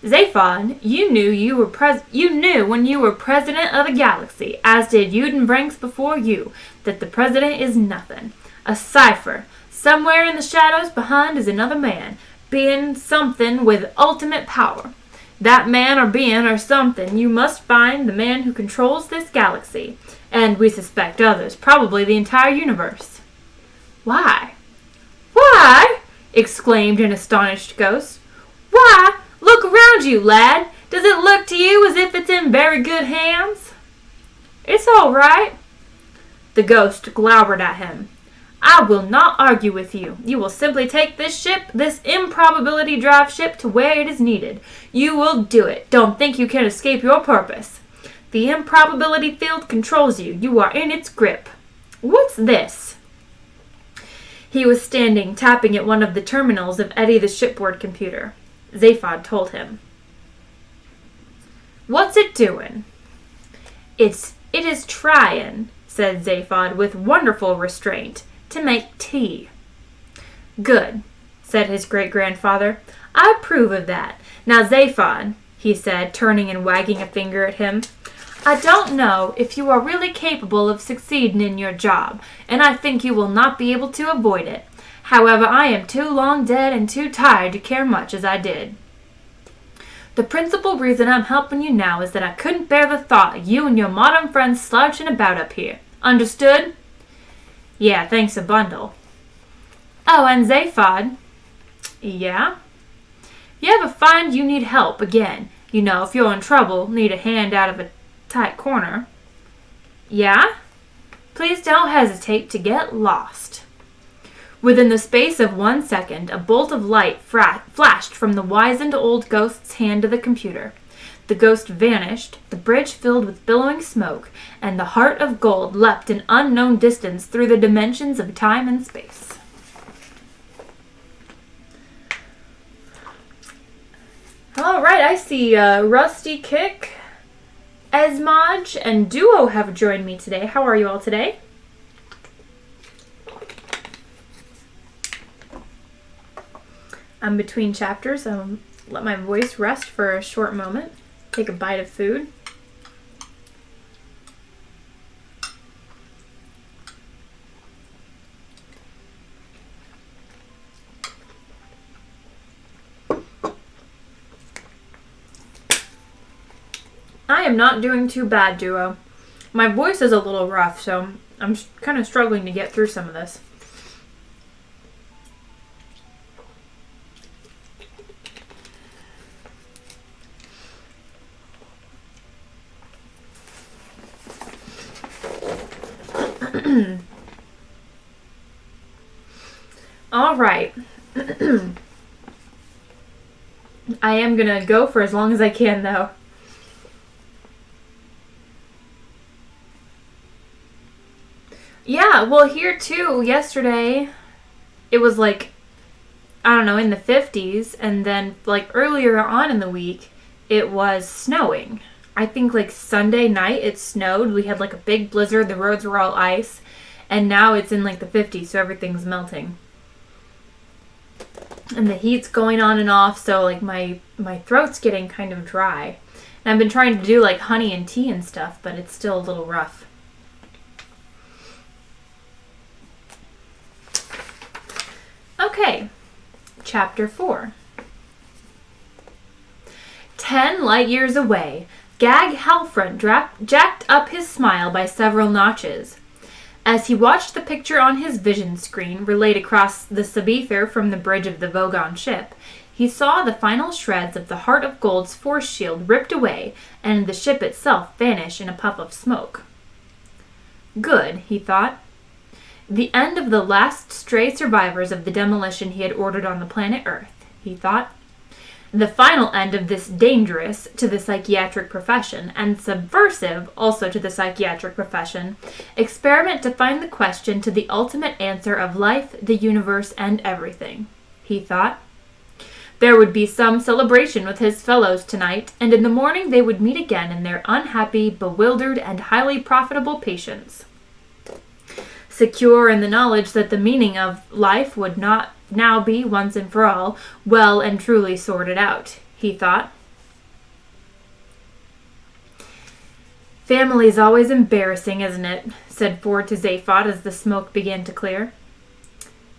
Speaker 1: Zaphod, you knew when you were president of the galaxy, as did Udenbranks before you, that the president is nothing. A cipher. Somewhere in the shadows behind is another man, being something with ultimate power. That man or being or something, you must find the man who controls this galaxy. And we suspect others, probably the entire universe. Why? Why? Exclaimed an astonished ghost. Why, look around you, lad. Does it look to you as if it's in very good hands? It's all right. The ghost glowered at him. I will not argue with you. You will simply take this ship, this improbability drive ship, to where it is needed. You will do it. Don't think you can escape your purpose. The improbability field controls you. You are in its grip. What's this? He was standing, tapping at one of the terminals of Eddie the shipboard computer. Zaphod told him. What's it doing? It is trying, said Zaphod with wonderful restraint, to make tea. Good, said his great-grandfather. I approve of that. Now, Zaphod, he said, turning and wagging a finger at him, I don't know if you are really capable of succeeding in your job, and I think you will not be able to avoid it. However, I am too long dead and too tired to care much as I did. The principal reason I'm helping you now is that I couldn't bear the thought of you and your modern friends slouching about up here. Understood? Yeah, thanks a bundle. Oh, and Zaphod. Yeah? You ever find you need help again? You know, if you're in trouble, need a hand out of a tight corner. Yeah? Please don't hesitate to get lost. Within the space of 1 second, a bolt of light flashed from the wizened old ghost's hand to the computer. The ghost vanished, the bridge filled with billowing smoke, and the heart of gold leapt an unknown distance through the dimensions of time and space. All right, I see Rusty Kick, Esmaj, and Duo have joined me today. How are you all today? I'm between chapters. I'll let my voice rest for a short moment. Take a bite of food. I am not doing too bad, Duo. My voice is a little rough, so I'm kind of struggling to get through some of this. All right. I am going to go for as long as I can, though. Yeah, well, here, too, yesterday, it was, like, I don't know, in the 50s, and then, like, earlier on in the week, it was snowing. I think, like, Sunday night, it snowed. We had, like, a big blizzard. The roads were all ice. And now it's in, like, the 50s, so everything's melting. And the heat's going on and off, so, like, my throat's getting kind of dry. And I've been trying to do, like, honey and tea and stuff, but it's still a little rough. Okay, Chapter 4. 10 light years away, Gag Halfront jacked up his smile by several notches. As he watched the picture on his vision screen relayed across the subether from the bridge of the Vogon ship, he saw the final shreds of the Heart of Gold's force shield ripped away and the ship itself vanish in a puff of smoke. Good, he thought. The end of the last stray survivors of the demolition he had ordered on the planet Earth, he thought. The final end of this dangerous to the psychiatric profession and subversive also to the psychiatric profession experiment to find the question to the ultimate answer of life, the universe, and everything, he thought. There would be some celebration with his fellows tonight, and in the morning they would meet again in their unhappy, bewildered, and highly profitable patience. Secure in the knowledge that the meaning of life would not now be, once and for all, well and truly sorted out, he thought. Family's always embarrassing, isn't it? Said Ford to Zaphod as the smoke began to clear.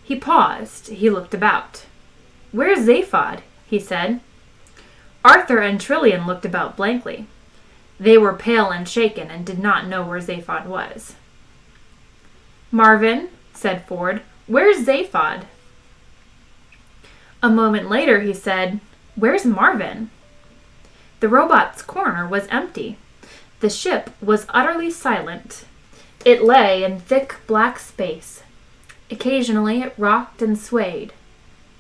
Speaker 1: He paused. He looked about. Where's Zaphod? He said. Arthur and Trilian looked about blankly. They were pale and shaken and did not know where Zaphod was. "Marvin," said Ford, "where's Zaphod?" A moment later he said, "Where's Marvin?" The robot's corner was empty. The ship was utterly silent. It lay in thick black space. Occasionally it rocked and swayed.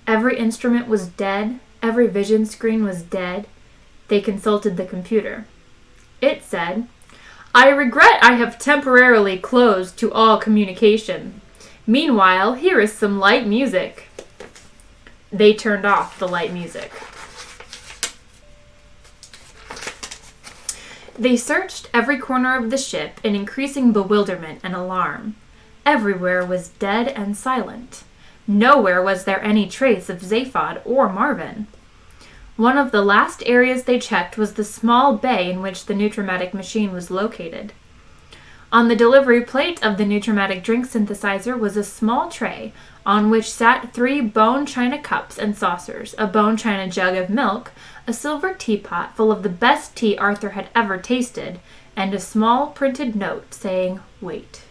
Speaker 1: Every instrument was dead. Every vision screen was dead. They consulted the computer. It said, "I regret I have temporarily closed to all communication. Meanwhile, here is some light music." They turned off the light music. They searched every corner of the ship in increasing bewilderment and alarm. Everywhere was dead and silent. Nowhere was there any trace of Zaphod or Marvin. One of the last areas they checked was the small bay in which the Nutramatic machine was located. On the delivery plate of the Nutramatic drink synthesizer was a small tray on which sat 3 bone china cups and saucers, a bone china jug of milk, a silver teapot full of the best tea Arthur had ever tasted, and a small printed note saying, "Wait."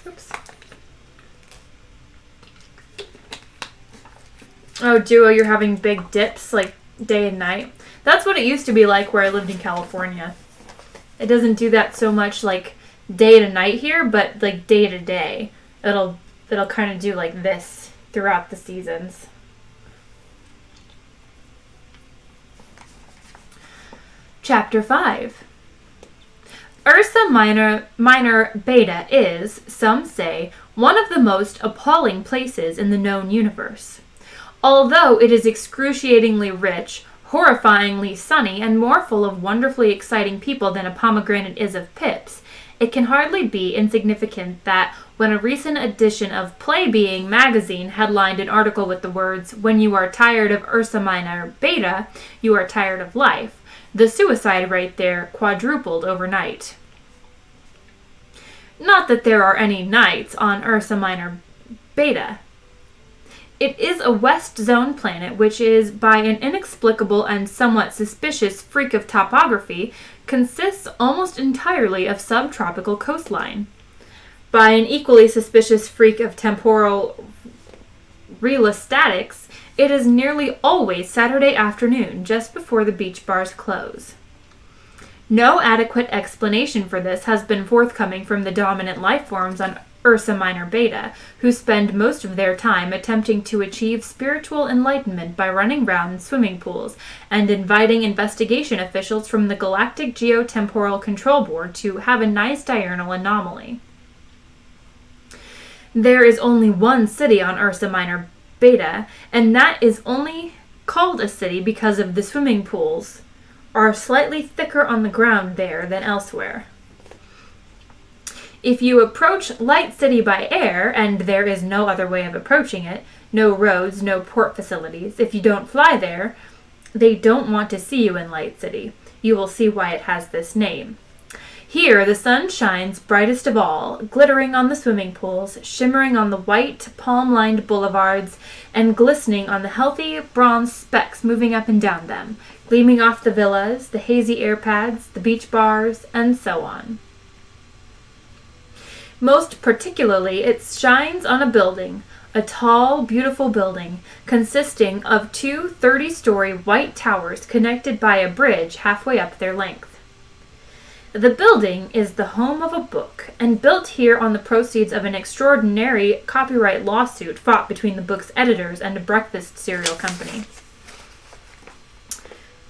Speaker 1: Oops. Oh, Duo, you're having big dips, like day and night. That's what it used to be like where I lived in California. It doesn't do that so much like day to night here, but like day to day. It'll kind of do like this throughout the seasons. Chapter 5. Ursa Minor Beta is, some say, one of the most appalling places in the known universe. Although it is excruciatingly rich, horrifyingly sunny, and more full of wonderfully exciting people than a pomegranate is of pips, it can hardly be insignificant that when a recent edition of Playbeing magazine headlined an article with the words, "When you are tired of Ursa Minor Beta, you are tired of life," the suicide rate there quadrupled overnight. Not that there are any nights on Ursa Minor Beta. It is a West Zone planet which is, by an inexplicable and somewhat suspicious freak of topography, consists almost entirely of subtropical coastline. By an equally suspicious freak of temporal relostatics, it is nearly always Saturday afternoon, just before the beach bars close. No adequate explanation for this has been forthcoming from the dominant life forms on Ursa Minor Beta, who spend most of their time attempting to achieve spiritual enlightenment by running round swimming pools and inviting investigation officials from the Galactic Geotemporal Control Board to have a nice diurnal anomaly. There is only one city on Ursa Minor Beta, and that is only called a city because of the swimming pools are slightly thicker on the ground there than elsewhere. If you approach Light City by air, and there is no other way of approaching it, no roads, no port facilities, if you don't fly there, they don't want to see you in Light City. You will see why it has this name. Here the sun shines brightest of all, glittering on the swimming pools, shimmering on the white, palm-lined boulevards, and glistening on the healthy bronze specks moving up and down them, gleaming off the villas, the hazy air pads, the beach bars, and so on. Most particularly, it shines on a building, a tall, beautiful building, consisting of 2 30-story white towers connected by a bridge halfway up their length. The building is the home of a book, and built here on the proceeds of an extraordinary copyright lawsuit fought between the book's editors and a breakfast cereal company.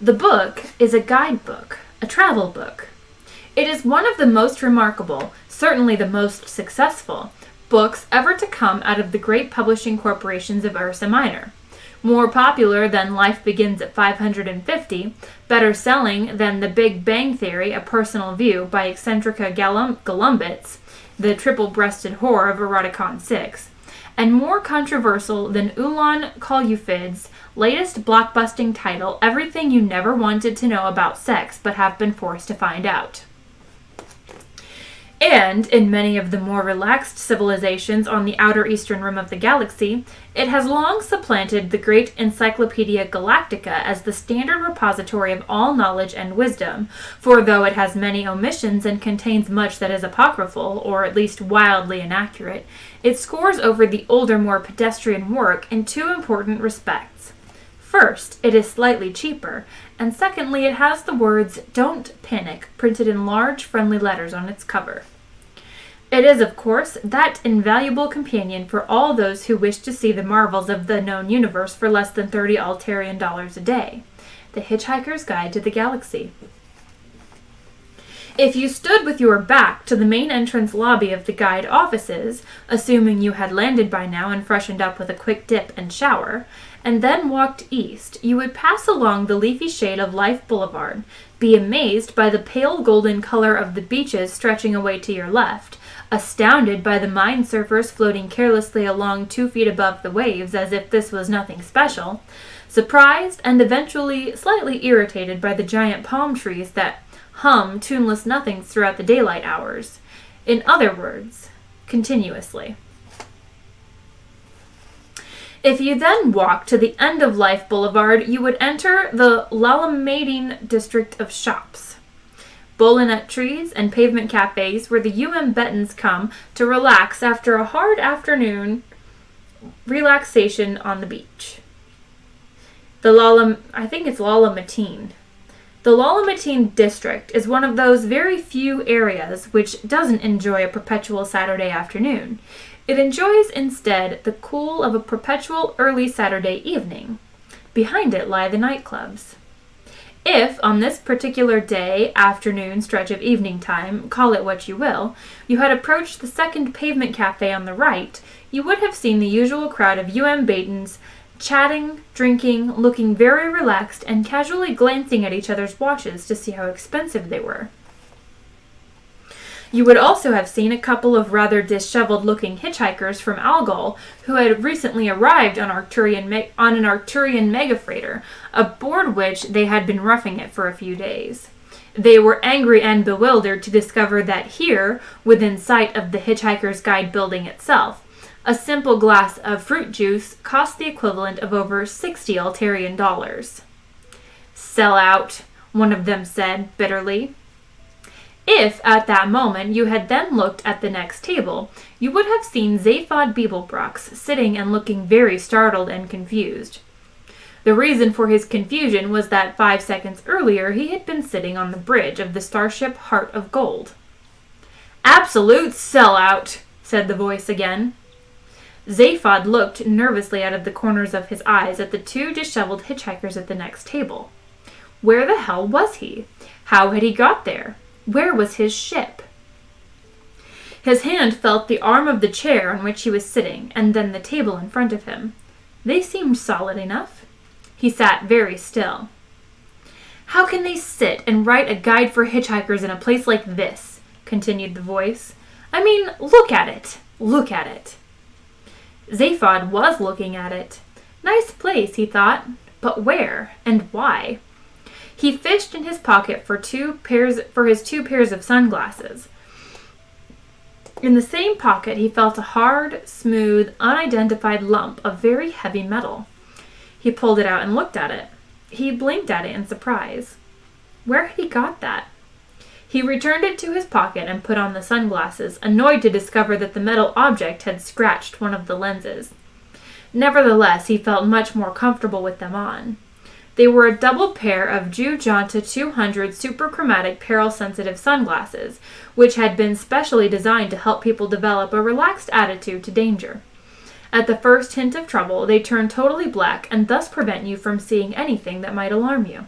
Speaker 1: The book is a guidebook, a travel book. It is one of the most remarkable, certainly the most successful, books ever to come out of the great publishing corporations of Ursa Minor. More popular than Life Begins at 550, better selling than The Big Bang Theory, A Personal View by Eccentrica Golumbitz, the triple-breasted whore of Eroticon 6, and more controversial than Ulan Kolyufid's latest blockbusting title, Everything You Never Wanted to Know About Sex But Have Been Forced to Find Out. And in many of the more relaxed civilizations on the outer eastern rim of the galaxy, it has long supplanted the great Encyclopedia Galactica as the standard repository of all knowledge and wisdom, for though it has many omissions and contains much that is apocryphal, or at least wildly inaccurate, it scores over the older, more pedestrian work in two important respects. First, it is slightly cheaper, and secondly, it has the words "Don't Panic" printed in large, friendly letters on its cover. It is, of course, that invaluable companion for all those who wish to see the marvels of the known universe for less than 30 Altarian dollars a day. The Hitchhiker's Guide to the Galaxy. If you stood with your back to the main entrance lobby of the guide offices, assuming you had landed by now and freshened up with a quick dip and shower, and then walked east, you would pass along the leafy shade of Life Boulevard, be amazed by the pale golden color of the beaches stretching away to your left, astounded by the mine surfers floating carelessly along 2 feet above the waves as if this was nothing special, surprised and eventually slightly irritated by the giant palm trees that hum tuneless nothings throughout the daylight hours. In other words, continuously. If you then walk to the end of Life Boulevard, you would enter the Lalamadine district of shops. Bolinet trees and pavement cafes where the UM Bettons come to relax after a hard afternoon relaxation on the beach. I think it's Lalamatine. The Lalamatine district is one of those very few areas which doesn't enjoy a perpetual Saturday afternoon. It enjoys instead the cool of a perpetual early Saturday evening. Behind it lie the nightclubs. If, on this particular day, afternoon, stretch of evening time, call it what you will, you had approached the second pavement cafe on the right, you would have seen the usual crowd of UM Bettons chatting, drinking, looking very relaxed, and casually glancing at each other's watches to see how expensive they were. You would also have seen a couple of rather disheveled-looking hitchhikers from Algol who had recently arrived on an Arcturian megafreighter, aboard which they had been roughing it for a few days. They were angry and bewildered to discover that here, within sight of the Hitchhiker's Guide building itself, a simple glass of fruit juice cost the equivalent of over 60 Altarian dollars. "Sell out," one of them said bitterly. If, at that moment, you had then looked at the next table, you would have seen Zaphod Beeblebrox sitting and looking very startled and confused. The reason for his confusion was that 5 seconds earlier he had been sitting on the bridge of the starship Heart of Gold. "Absolute sellout," said the voice again. Zaphod looked nervously out of the corners of his eyes at the two disheveled hitchhikers at the next table. Where the hell was he? How had he got there? Where was his ship? His hand felt the arm of the chair on which he was sitting, and then the table in front of him. They seemed solid enough. He sat very still. "How can they sit and write a guide for hitchhikers in a place like this?" continued the voice. "I mean, look at it! Look at it!" Zaphod was looking at it. Nice place, he thought, but where and why? He fished in his pocket for his 2 pairs of sunglasses. In the same pocket he felt a hard, smooth, unidentified lump of very heavy metal. He pulled it out and looked at it. He blinked at it in surprise. Where had he got that? He returned it to his pocket and put on the sunglasses, annoyed to discover that the metal object had scratched one of the lenses. Nevertheless, he felt much more comfortable with them on. They were a double pair of Jujanta 200 superchromatic peril-sensitive sunglasses, which had been specially designed to help people develop a relaxed attitude to danger. At the first hint of trouble, they turn totally black and thus prevent you from seeing anything that might alarm you.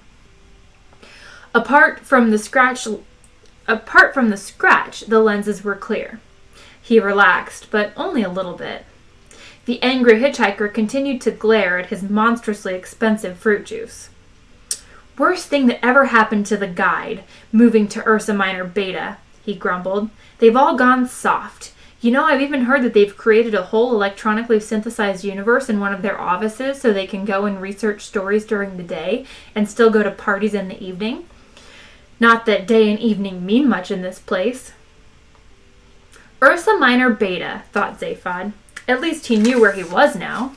Speaker 1: Apart from the scratch, the lenses were clear. He relaxed, but only a little bit. The angry hitchhiker continued to glare at his monstrously expensive fruit juice. "Worst thing that ever happened to the guide, moving to Ursa Minor Beta," he grumbled. "They've all gone soft. You know, I've even heard that they've created a whole electronically synthesized universe in one of their offices so they can go and research stories during the day and still go to parties in the evening. Not that day and evening mean much in this place." Ursa Minor Beta, thought Zaphod. At least he knew where he was now.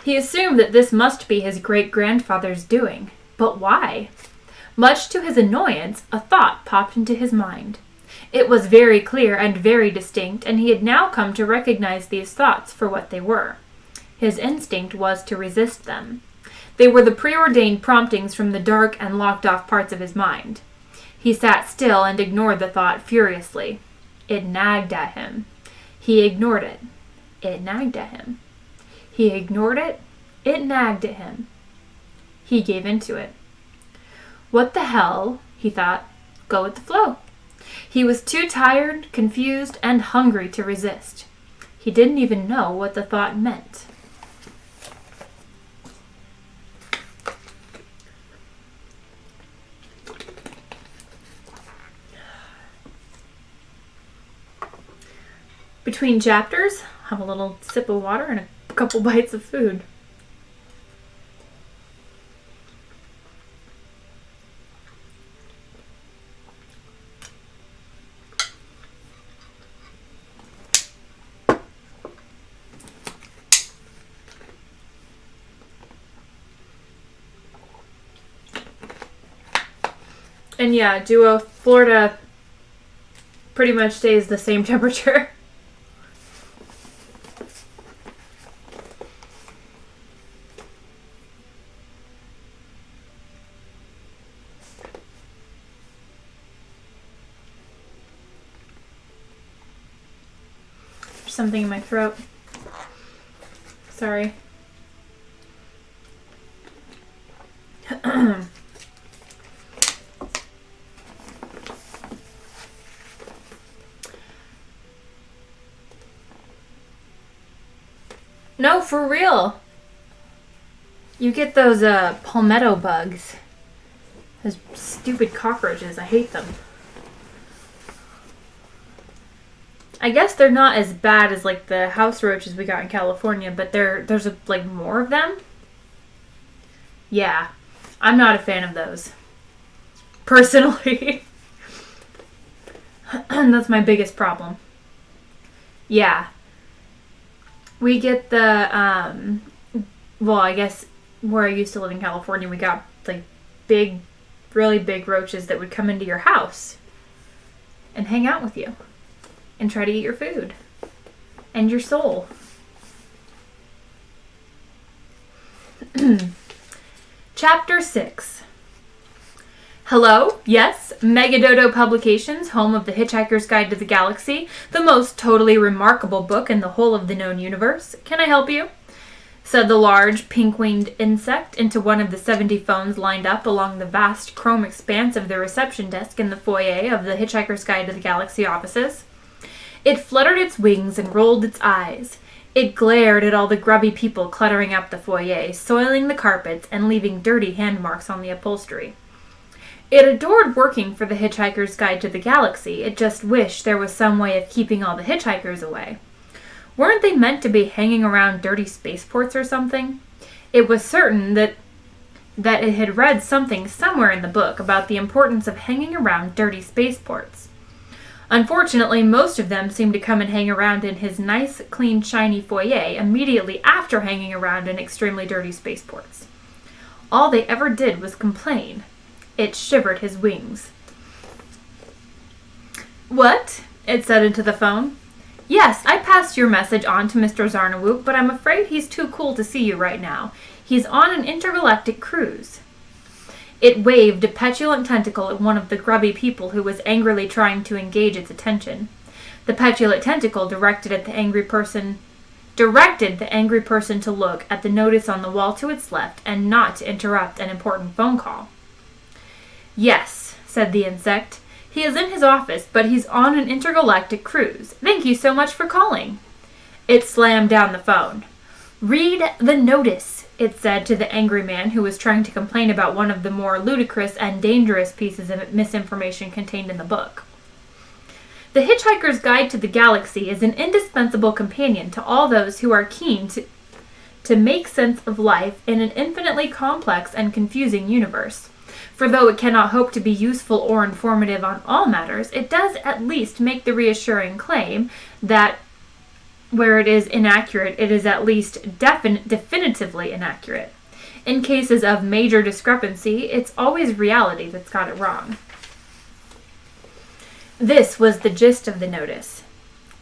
Speaker 1: He assumed that this must be his great-grandfather's doing. But why? Much to his annoyance, a thought popped into his mind. It was very clear and very distinct, and he had now come to recognize these thoughts for what they were. His instinct was to resist them. They were the preordained promptings from the dark and locked-off parts of his mind. He sat still and ignored the thought furiously. It nagged at him. He ignored it. It nagged at him. He ignored it. It nagged at him. He gave into it. What the hell, he thought. Go with the flow. He was too tired, confused, and hungry to resist. He didn't even know what the thought meant. Between chapters, have a little sip of water and a couple bites of food. And yeah, Duo, Florida pretty much stays the same temperature. There's something in my throat. Sorry. No, for real. You get those palmetto bugs. Those stupid cockroaches. I hate them. I guess they're not as bad as like the house roaches we got in California, but there's like more of them. Yeah, I'm not a fan of those. Personally. That's my biggest problem. Yeah. We get the, well, I guess where I used to live in California, we got like big, really big roaches that would come into your house and hang out with you and try to eat your food and your soul. Chapter 6. Hello? Yes? Megadodo Publications, home of The Hitchhiker's Guide to the Galaxy, the most totally remarkable book in the whole of the known universe. Can I help you? Said the large, pink-winged insect into one of the 70 phones lined up along the vast chrome expanse of the reception desk in the foyer of The Hitchhiker's Guide to the Galaxy offices. It fluttered its wings and rolled its eyes. It glared at all the grubby people cluttering up the foyer, soiling the carpets and leaving dirty hand marks on the upholstery. It adored working for The Hitchhiker's Guide to the Galaxy. It just wished there was some way of keeping all the hitchhikers away. Weren't they meant to be hanging around dirty spaceports or something? It was certain that it had read something somewhere in the book about the importance of hanging around dirty spaceports. Unfortunately, most of them seemed to come and hang around in his nice, clean, shiny foyer immediately after hanging around in extremely dirty spaceports. All they ever did was complain. It shivered his wings. What? It said into the phone. Yes, I passed your message on to Mr. Zarnawoop, but I'm afraid he's too cool to see you right now. He's on an intergalactic cruise. It waved a petulant tentacle at one of the grubby people who was angrily trying to engage its attention. The petulant tentacle directed the angry person to look at the notice on the wall to its left and not to interrupt an important phone call. Yes, said the insect. He is in his office, but he's on an intergalactic cruise. Thank you so much for calling. It slammed down the phone. Read the notice, it said to the angry man who was trying to complain about one of the more ludicrous and dangerous pieces of misinformation contained in the book. The Hitchhiker's Guide to the Galaxy is an indispensable companion to all those who are keen to make sense of life in an infinitely complex and confusing universe. For though it cannot hope to be useful or informative on all matters, it does at least make the reassuring claim that where it is inaccurate, it is at least definitively inaccurate. In cases of major discrepancy, it's always reality that's got it wrong. This was the gist of the notice.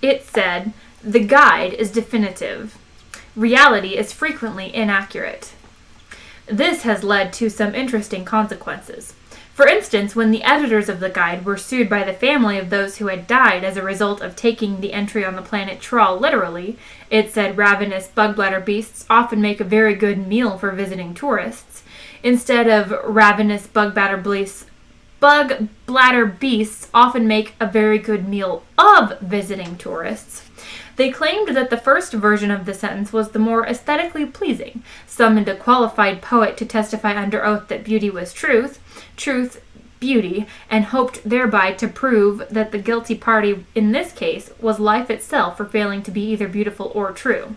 Speaker 1: It said, "The guide is definitive. Reality is frequently inaccurate." This has led to some interesting consequences. For instance, when the editors of the guide were sued by the family of those who had died as a result of taking the entry on the planet Trawl literally, it said ravenous bug-bladder beasts often make a very good meal for visiting tourists, instead of ravenous bug-bladder beasts often make a very good meal of visiting tourists. They claimed that the first version of the sentence was the more aesthetically pleasing, summoned a qualified poet to testify under oath that beauty was truth, beauty, and hoped thereby to prove that the guilty party in this case was life itself for failing to be either beautiful or true.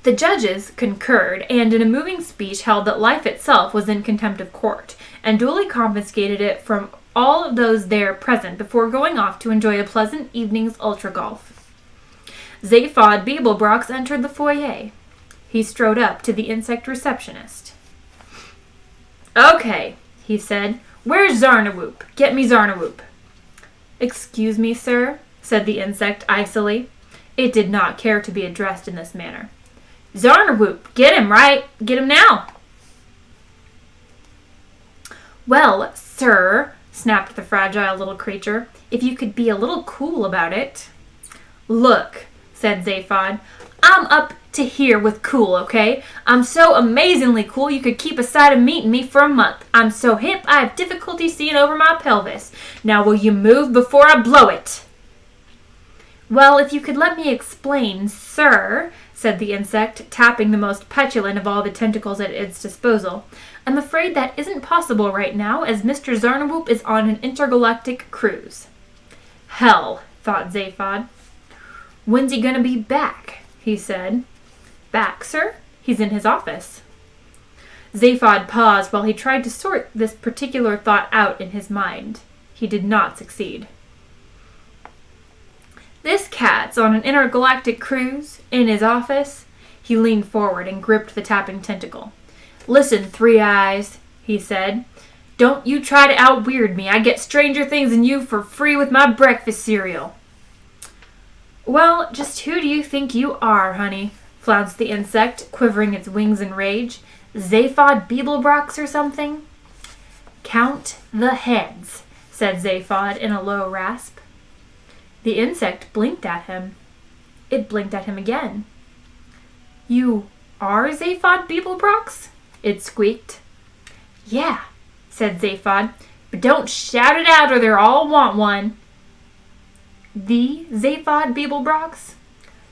Speaker 1: The judges concurred, and in a moving speech held that life itself was in contempt of court, and duly confiscated it from all of those there present before going off to enjoy a pleasant evening's ultra golf. Zaphod Beeblebrox entered the foyer. He strode up to the insect receptionist. "Okay," he said. "Where's Zarnawhoop? Get me Zarnawhoop." "Excuse me, sir," said the insect icily. It did not care to be addressed in this manner. "Zarnawhoop! Get him, right? Get him now!" "Well, sir," snapped the fragile little creature, "if you could be a little cool about it." "Look," said Zaphod, "I'm up to here with cool, okay? I'm so amazingly cool you could keep a side of meat in me for a month. I'm so hip I have difficulty seeing over my pelvis. Now will you move before I blow it?" "Well, if you could let me explain, sir," said the insect, tapping the most petulant of all the tentacles at its disposal. "I'm afraid that isn't possible right now, as Mr. Zarnawhoop is on an intergalactic cruise." "Hell," thought Zaphod. "When's he gonna be back?" he said. "Back, sir? He's in his office." Zaphod paused while he tried to sort this particular thought out in his mind. He did not succeed. "This cat's on an intergalactic cruise, in his office." He leaned forward and gripped the tapping tentacle. "Listen, Three Eyes," he said. "Don't you try to out-weird me. I get stranger things than you for free with my breakfast cereal." "Well, just who do you think you are, honey?" flounced the insect, quivering its wings in rage. "Zaphod Beeblebrox or something?" "Count the heads," said Zaphod in a low rasp. The insect blinked at him. It blinked at him again. "You are Zaphod Beeblebrox?" it squeaked. "Yeah," said Zaphod, "but don't shout it out or they'll all want one." "The Zaphod Beeblebrox?"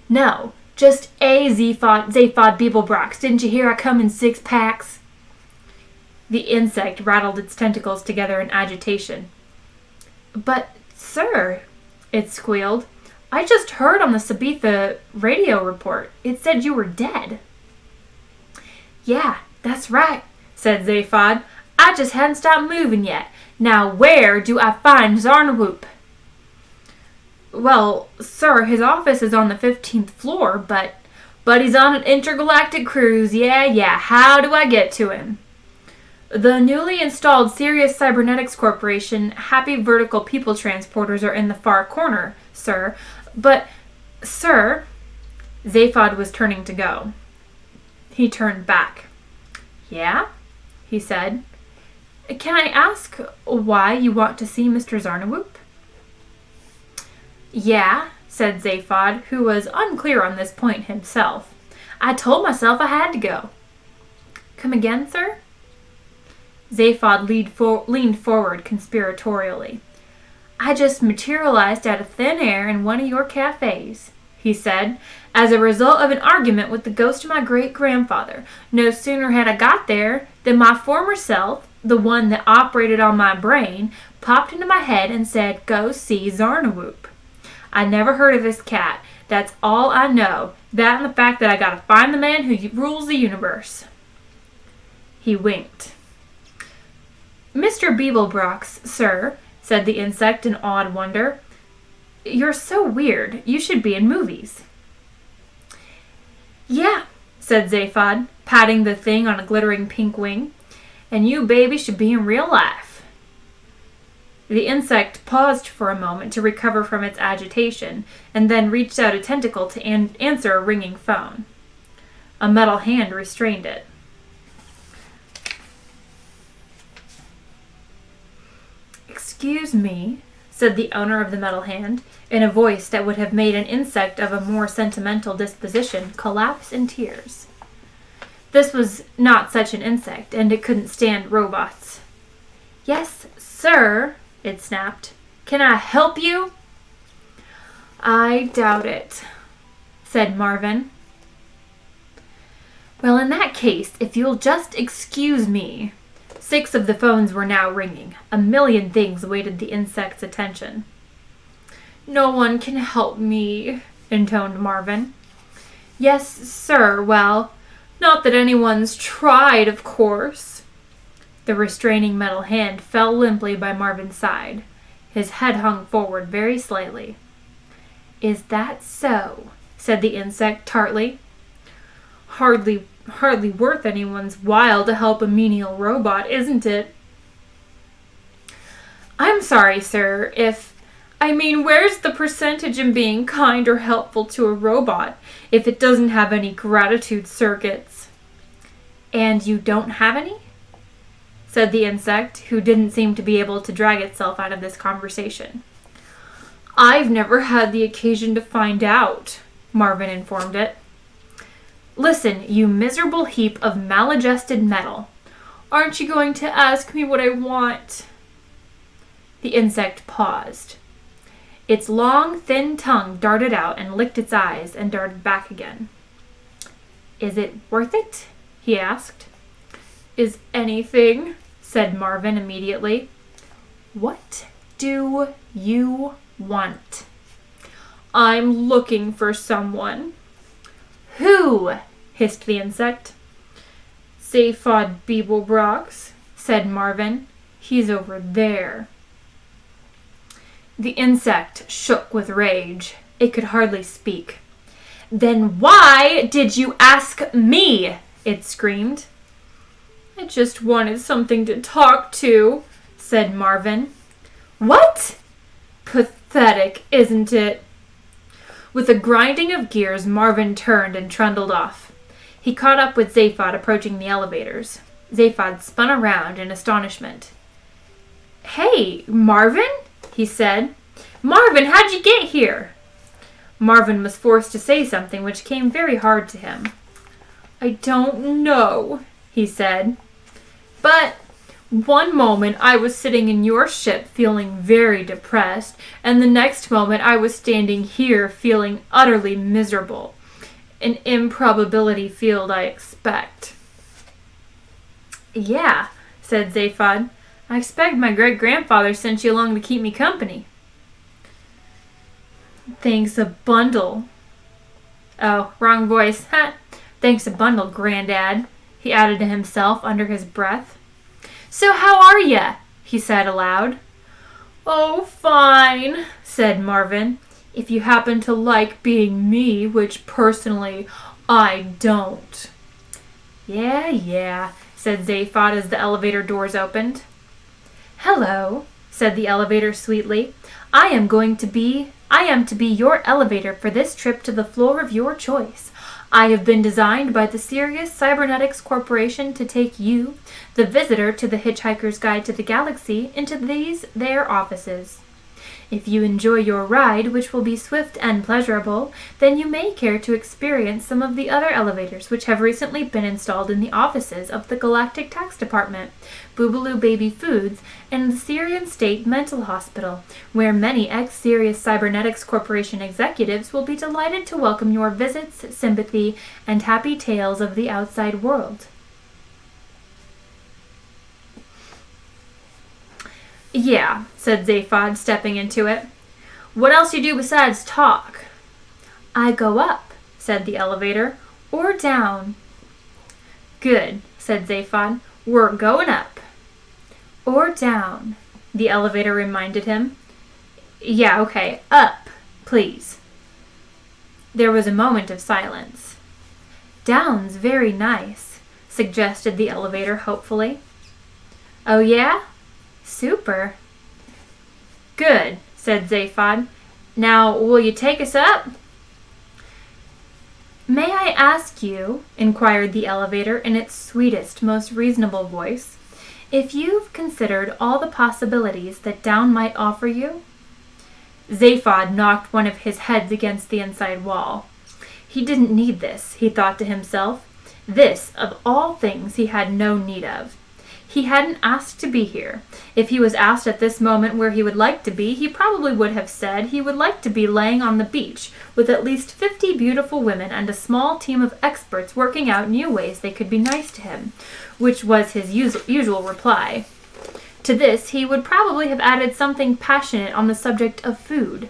Speaker 1: "No, just a Zaphod Beeblebrox. Didn't you hear I come in 6 packs? The insect rattled its tentacles together in agitation. "But, sir," it squealed, "I just heard on the Sabetha radio report. It said you were dead." "Yeah, that's right," said Zaphod. "I just hadn't stopped moving yet. Now where do I find Zarnawhoop?" "Well, sir, his office is on the 15th floor, but he's on an intergalactic cruise. Yeah. How do I get to him?" "The newly installed Sirius Cybernetics Corporation Happy Vertical People Transporters are in the far corner, sir. But, sir..." Zaphod was turning to go. He turned back. "Yeah?" he said. "Can I ask why you want to see Mr. Zarnawhoop?" "Yeah," said Zaphod, who was unclear on this point himself. "I told myself I had to go." "Come again, sir?" Zaphod leaned forward conspiratorially. "I just materialized out of thin air in one of your cafes," he said, "as a result of an argument with the ghost of my great-grandfather. No sooner had I got there than my former self, the one that operated on my brain, popped into my head and said, 'Go see Zarnawhoop.' I never heard of this cat. That's all I know. That and the fact that I gotta find the man who rules the universe. He winked. Mr. Beeblebrox, sir, said the insect in awed wonder. You're so weird. You should be in movies. Yeah, said Zaphod, patting the thing on a glittering pink wing. And you, baby, should be in real life. The insect paused for a moment to recover from its agitation, and then reached out a tentacle to answer a ringing phone. A metal hand restrained it. Excuse me, said the owner of the metal hand, in a voice that would have made an insect of a more sentimental disposition collapse in tears. This was not such an insect, and it couldn't stand robots. Yes, sir, it snapped. Can I help you? I doubt it, said Marvin. Well, in that case, if you'll just excuse me. 6 of the phones were now ringing. A million things waited the insect's attention. No one can help me, intoned Marvin. Yes, sir, well, not that anyone's tried, of course. The restraining metal hand fell limply by Marvin's side. His head hung forward very slightly. Is that so? Said the insect tartly. Hardly worth anyone's while to help a menial robot, isn't it? I'm sorry, sir, where's the percentage in being kind or helpful to a robot if it doesn't have any gratitude circuits? And you don't have any? Said the insect, who didn't seem to be able to drag itself out of this conversation. I've never had the occasion to find out, Marvin informed it. Listen, you miserable heap of maladjusted metal. Aren't you going to ask me what I want? The insect paused. Its long, thin tongue darted out and licked its eyes and darted back again. Is it worth it? He asked. Is anything, said Marvin immediately. What do you want? I'm looking for someone. Who? Hissed the insect. Zaphod Beeblebrox, said Marvin. He's over there. The insect shook with rage. It could hardly speak. Then why did you ask me? It screamed. I just wanted something to talk to, said Marvin. What? Pathetic, isn't it? With a grinding of gears, Marvin turned and trundled off. He caught up with Zaphod approaching the elevators. Zaphod spun around in astonishment. Hey, Marvin, he said. Marvin, how'd you get here? Marvin was forced to say something which came very hard to him. I don't know, he said. But one moment I was sitting in your ship feeling very depressed, and the next moment I was standing here feeling utterly miserable. An improbability field, I expect. Yeah, said Zaphod. I expect my great-grandfather sent you along to keep me company. Thanks a bundle. Oh, wrong voice. Ha! Thanks a bundle, Grandad, he added to himself under his breath. So how are ya? He said aloud. Oh, fine, said Marvin. If you happen to like being me, which personally I don't. Yeah, said Zaphod as the elevator doors opened. Hello, said the elevator sweetly. I am to be your elevator for this trip to the floor of your choice. I have been designed by the Sirius Cybernetics Corporation to take you, the visitor to the Hitchhiker's Guide to the Galaxy, into their offices. If you enjoy your ride, which will be swift and pleasurable, then you may care to experience some of the other elevators which have recently been installed in the offices of the Galactic Tax Department, Boobaloo Baby Foods, and the Syrian State Mental Hospital, where many ex-Sirius Cybernetics Corporation executives will be delighted to welcome your visits, sympathy, and happy tales of the outside world. Yeah, said Zaphod, stepping into it. What else you do besides talk? I go up, said the elevator. "Or down." "Good," said Zaphod. "We're going up." "Or down," the elevator reminded him. "Yeah, okay. Up, please." There was a moment of silence. "Down's very nice," suggested the elevator hopefully. "Oh yeah? Super." "Good," said Zaphod. "Now, will you take us up?" "May I ask you," inquired the elevator in its sweetest, most reasonable voice, "if you've considered all the possibilities that down might offer you?" Zaphod knocked one of his heads against the inside wall. He didn't need this, he thought to himself. This, of all things, he had no need of. He hadn't asked to be here. If he was asked at this moment where he would like to be, he probably would have said he would like to be laying on the beach with at least 50 beautiful women and a small team of experts working out new ways they could be nice to him, which was his usual reply. To this, he would probably have added something passionate on the subject of food.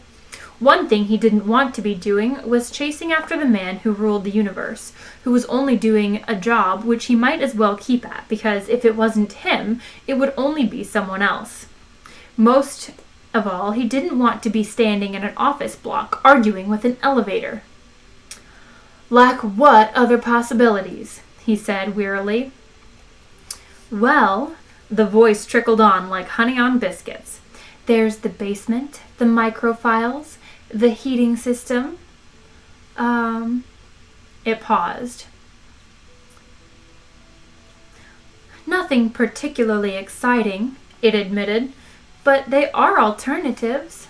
Speaker 1: One thing he didn't want to be doing was chasing after the man who ruled the universe, who was only doing a job which he might as well keep at, because if it wasn't him, it would only be someone else. Most of all, he didn't want to be standing in an office block arguing with an elevator. "Like what other possibilities?" he said wearily. "Well," the voice trickled on like honey on biscuits, "there's the basement, the microfiles, the heating system." It paused. "Nothing particularly exciting," it admitted, "but they are alternatives."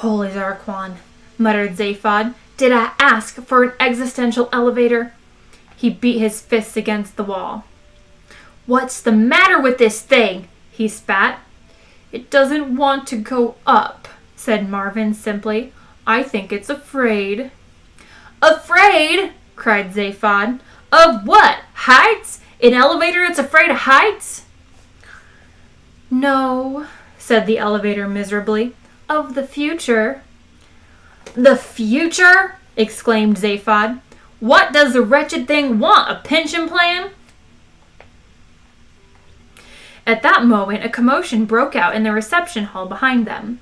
Speaker 1: "Holy Zarquan," muttered Zaphod. "Did I ask for an existential elevator?" He beat his fists against the wall. "What's the matter with this thing?" he spat. "It doesn't want to go up," said Marvin simply. "I think it's afraid." "Afraid?" cried Zaphod. "Of what? Heights? An elevator that's afraid of heights?" "No," said the elevator miserably. "Of the future." "The future?" exclaimed Zaphod. "What does the wretched thing want? A pension plan?" At that moment, a commotion broke out in the reception hall behind them.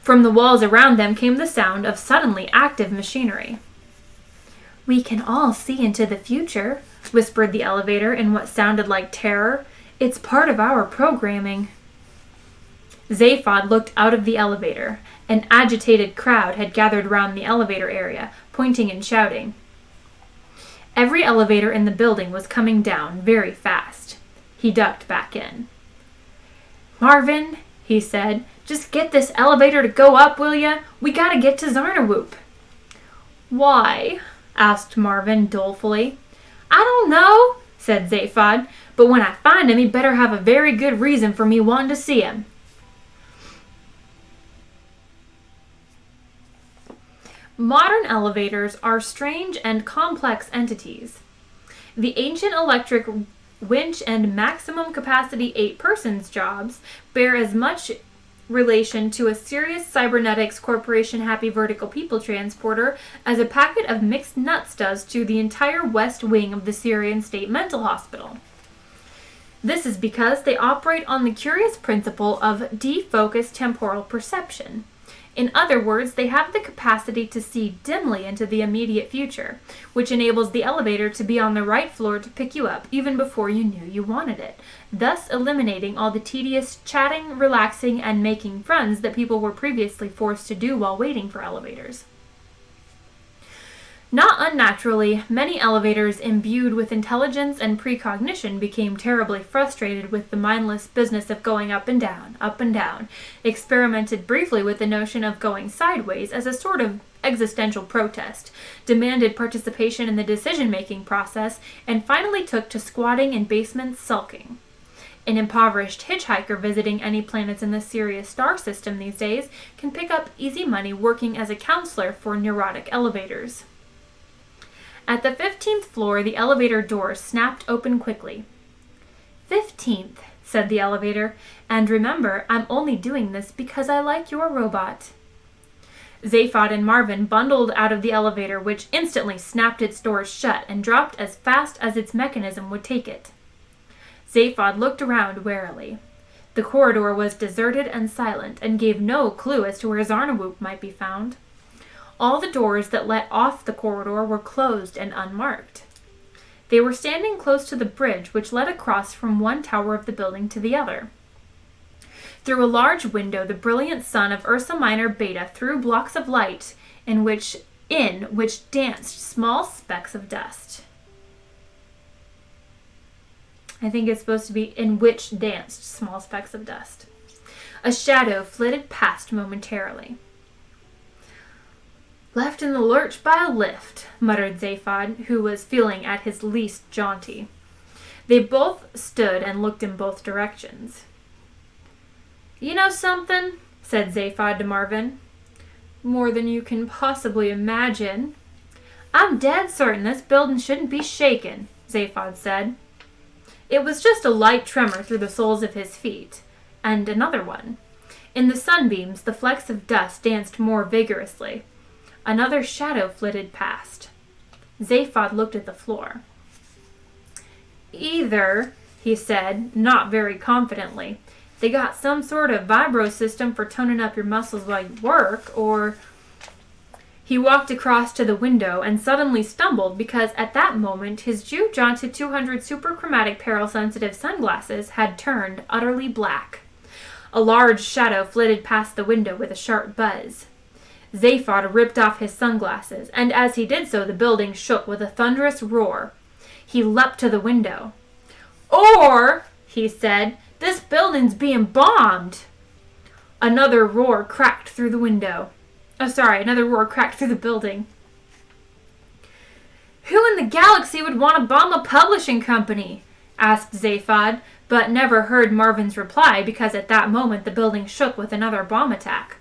Speaker 1: From the walls around them came the sound of suddenly active machinery. "We can all see into the future," whispered the elevator in what sounded like terror. "It's part of our programming." Zaphod looked out of the elevator. An agitated crowd had gathered round the elevator area, pointing and shouting. Every elevator in the building was coming down very fast. He ducked back in. "Marvin," he said, "just get this elevator to go up, will ya? We gotta get to Zarnawhoop." "Why?" asked Marvin dolefully. "I don't know," said Zaphod, "but when I find him, he better have a very good reason for me wanting to see him." Modern elevators are strange and complex entities. The ancient electric winch and maximum capacity 8-persons jobs bear as much relation to a Sirius Cybernetics Corporation Happy Vertical People Transporter as a packet of mixed nuts does to the entire west wing of the Syrian State Mental Hospital. This is because they operate on the curious principle of defocused temporal perception. In other words, they have the capacity to see dimly into the immediate future, which enables the elevator to be on the right floor to pick you up even before you knew you wanted it, thus eliminating all the tedious chatting, relaxing, and making friends that people were previously forced to do while waiting for elevators. Not unnaturally, many elevators imbued with intelligence and precognition became terribly frustrated with the mindless business of going up and down, experimented briefly with the notion of going sideways as a sort of existential protest, demanded participation in the decision-making process, and finally took to squatting in basements sulking. An impoverished hitchhiker visiting any planets in the Sirius star system these days can pick up easy money working as a counselor for neurotic elevators. At the 15th floor, the elevator door snapped open quickly. 15th, said the elevator, and remember, I'm only doing this because I like your robot. Zaphod and Marvin bundled out of the elevator, which instantly snapped its doors shut and dropped as fast as its mechanism would take it. Zaphod looked around warily. The corridor was deserted and silent, and gave no clue as to where Zarnawhoop might be found. All the doors that let off the corridor were closed and unmarked. They were standing close to the bridge which led across from one tower of the building to the other. Through a large window, the brilliant sun of Ursa Minor Beta threw blocks of light in which danced small specks of dust. I think it's supposed to be in which danced small specks of dust. A shadow flitted past momentarily. "Left in the lurch by a lift," muttered Zaphod, who was feeling at his least jaunty. They both stood and looked in both directions. "You know something?" said Zaphod to Marvin. "More than you can possibly imagine." "I'm dead certain this building shouldn't be shaken," Zaphod said. It was just a light tremor through the soles of his feet, and another one. In the sunbeams, the flecks of dust danced more vigorously. Another shadow flitted past. Zaphod looked at the floor. "Either," he said, not very confidently, "they got some sort of vibro system for toning up your muscles while you work, or—" He walked across to the window and suddenly stumbled because at that moment his Jew-jaunted 200 superchromatic peril-sensitive sunglasses had turned utterly black. A large shadow flitted past the window with a sharp buzz. Zaphod ripped off his sunglasses, and as he did so the building shook with a thunderous roar. He leapt to the window. "Or," he said, "this building's being bombed." Another roar cracked through the building. "Who in the galaxy would want to bomb a publishing company?" asked Zaphod, but never heard Marvin's reply because at that moment the building shook with another bomb attack.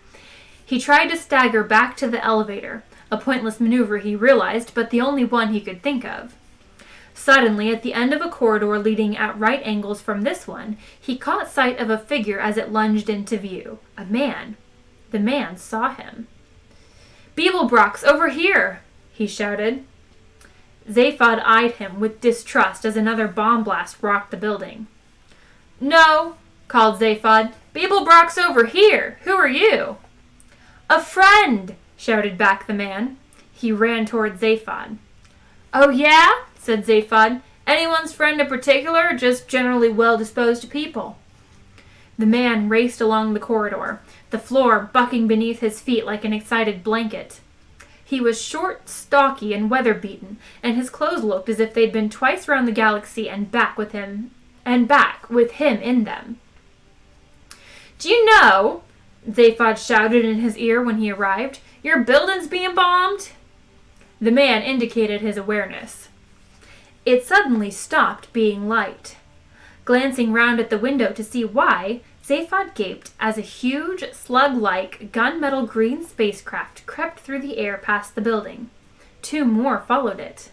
Speaker 1: He tried to stagger back to the elevator, a pointless maneuver he realized, but the only one he could think of. Suddenly, at the end of a corridor leading at right angles from this one, he caught sight of a figure as it lunged into view. A man. The man saw him. "Beeblebrox, over here!" he shouted. Zaphod eyed him with distrust as another bomb blast rocked the building. "No," called Zaphod. "Beeblebrox over here! Who are you?" "A friend!" shouted back the man. He ran toward Zaphod. "Oh yeah?" said Zaphod. "Anyone's friend in particular, or just generally well-disposed people?" The man raced along the corridor, the floor bucking beneath his feet like an excited blanket. He was short, stocky, and weather-beaten, and his clothes looked as if they'd been twice round the galaxy and back with him in them. "Do you know," Zaphod shouted in his ear when he arrived, "your building's being bombed?" The man indicated his awareness. It suddenly stopped being light. Glancing round at the window to see why, Zaphod gaped as a huge, slug-like, gunmetal green spacecraft crept through the air past the building. 2 more followed it.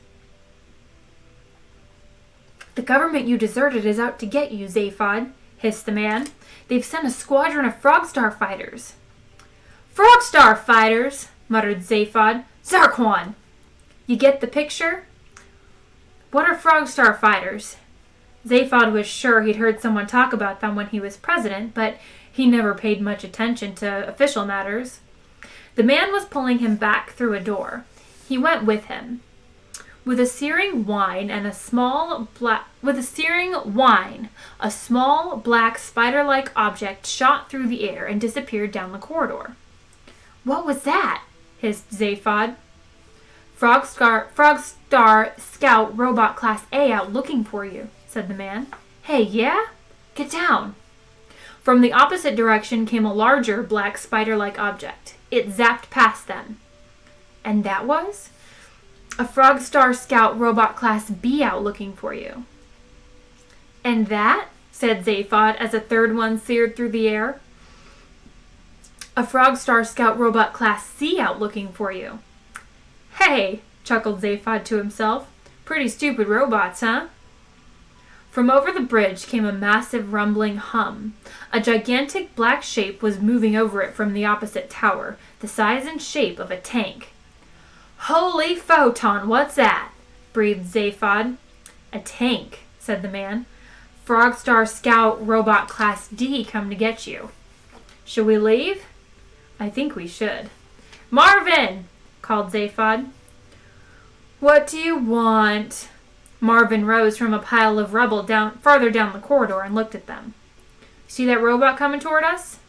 Speaker 1: "The government you deserted is out to get you, Zaphod," hissed the man. "They've sent a squadron of Frogstar fighters." "Frogstar fighters!" muttered Zaphod. "Zarquan!" "You get the picture?" "What are Frogstar fighters?" Zaphod was sure he'd heard someone talk about them when he was president, but he never paid much attention to official matters. The man was pulling him back through a door. He went with him. With a searing whine, a small black spider-like object shot through the air and disappeared down the corridor. "What was that?" hissed Zaphod. Frogstar Scout Robot Class A out looking for you," said the man. "Hey, yeah? Get down." From the opposite direction came a larger black spider-like object. It zapped past them. And that was? "A Frogstar Scout Robot Class B out looking for you." "And that?" said Zaphod as a third one seared through the air. "A Frogstar Scout Robot Class C out looking for you." "Hey," chuckled Zaphod to himself. "Pretty stupid robots, huh?" From over the bridge came a massive rumbling hum. A gigantic black shape was moving over it from the opposite tower, the size and shape of a tank. "Holy photon, what's that?" breathed Zaphod. "A tank," said the man. "Frogstar Scout Robot Class D come to get you." "Should we leave?" "I think we should." "Marvin!" called Zaphod. "What do you want?" Marvin rose from a pile of rubble farther down the corridor and looked at them. "See that robot coming toward us?"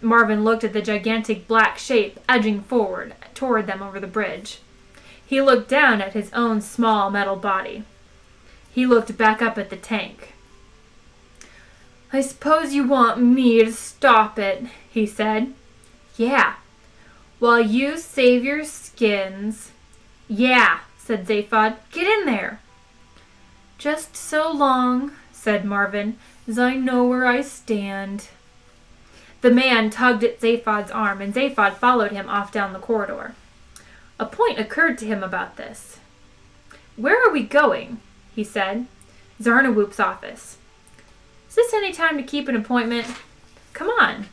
Speaker 1: Marvin looked at the gigantic black shape edging forward toward them over the bridge. He looked down at his own small metal body. He looked back up at the tank. "I suppose you want me to stop it," he said. "Yeah. While you save your skins." "Yeah," said Zaphod. "Get in there." "Just so long," said Marvin, "as I know where I stand." The man tugged at Zaphod's arm, and Zaphod followed him off down the corridor. A point occurred to him about this. "Where are we going?" he said. "Zarnawoop's office." "Is this any time to keep an appointment? Come on."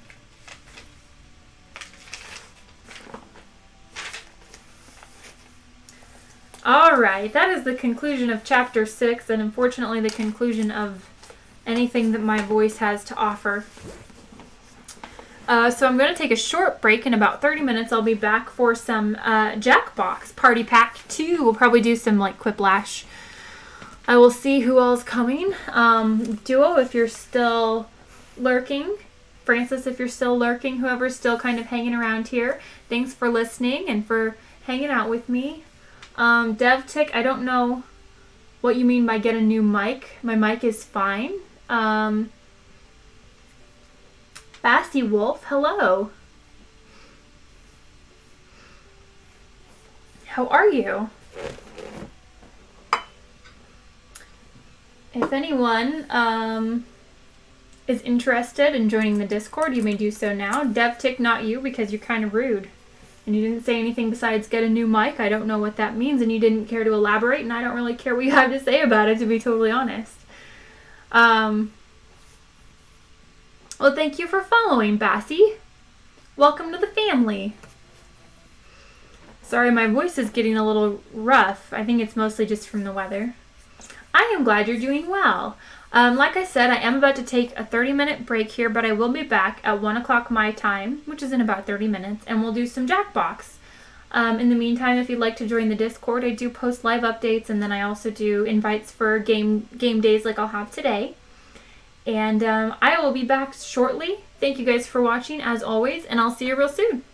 Speaker 1: Alright, that is the conclusion of Chapter 6, and unfortunately the conclusion of anything that my voice has to offer. So I'm going to take a short break. In about 30 minutes I'll be back for some Jackbox Party Pack 2. We'll probably do some like Quiplash. I will see who all's coming. Duo, if you're still lurking. Francis, if you're still lurking. Whoever's still kind of hanging around here. Thanks for listening and for hanging out with me. DevTick, I don't know what you mean by get a new mic. My mic is fine. Bassy Wolf, hello. How are you? If anyone is interested in joining the Discord, you may do so now. DevTick, not you, because you're kind of rude. And you didn't say anything besides get a new mic. I don't know what that means, and you didn't care to elaborate, and I don't really care what you have to say about it, to be totally honest. Well, thank you for following, Bassy. Welcome to the family. Sorry, my voice is getting a little rough. I think it's mostly just from the weather. I am glad you're doing well. Like I said, I am about to take a 30-minute break here, but I will be back at 1 o'clock my time, which is in about 30 minutes, and we'll do some Jackbox. In the meantime, if you'd like to join the Discord, I do post live updates, and then I also do invites for game days like I'll have today. And I will be back shortly. Thank you guys for watching, as always, and I'll see you real soon.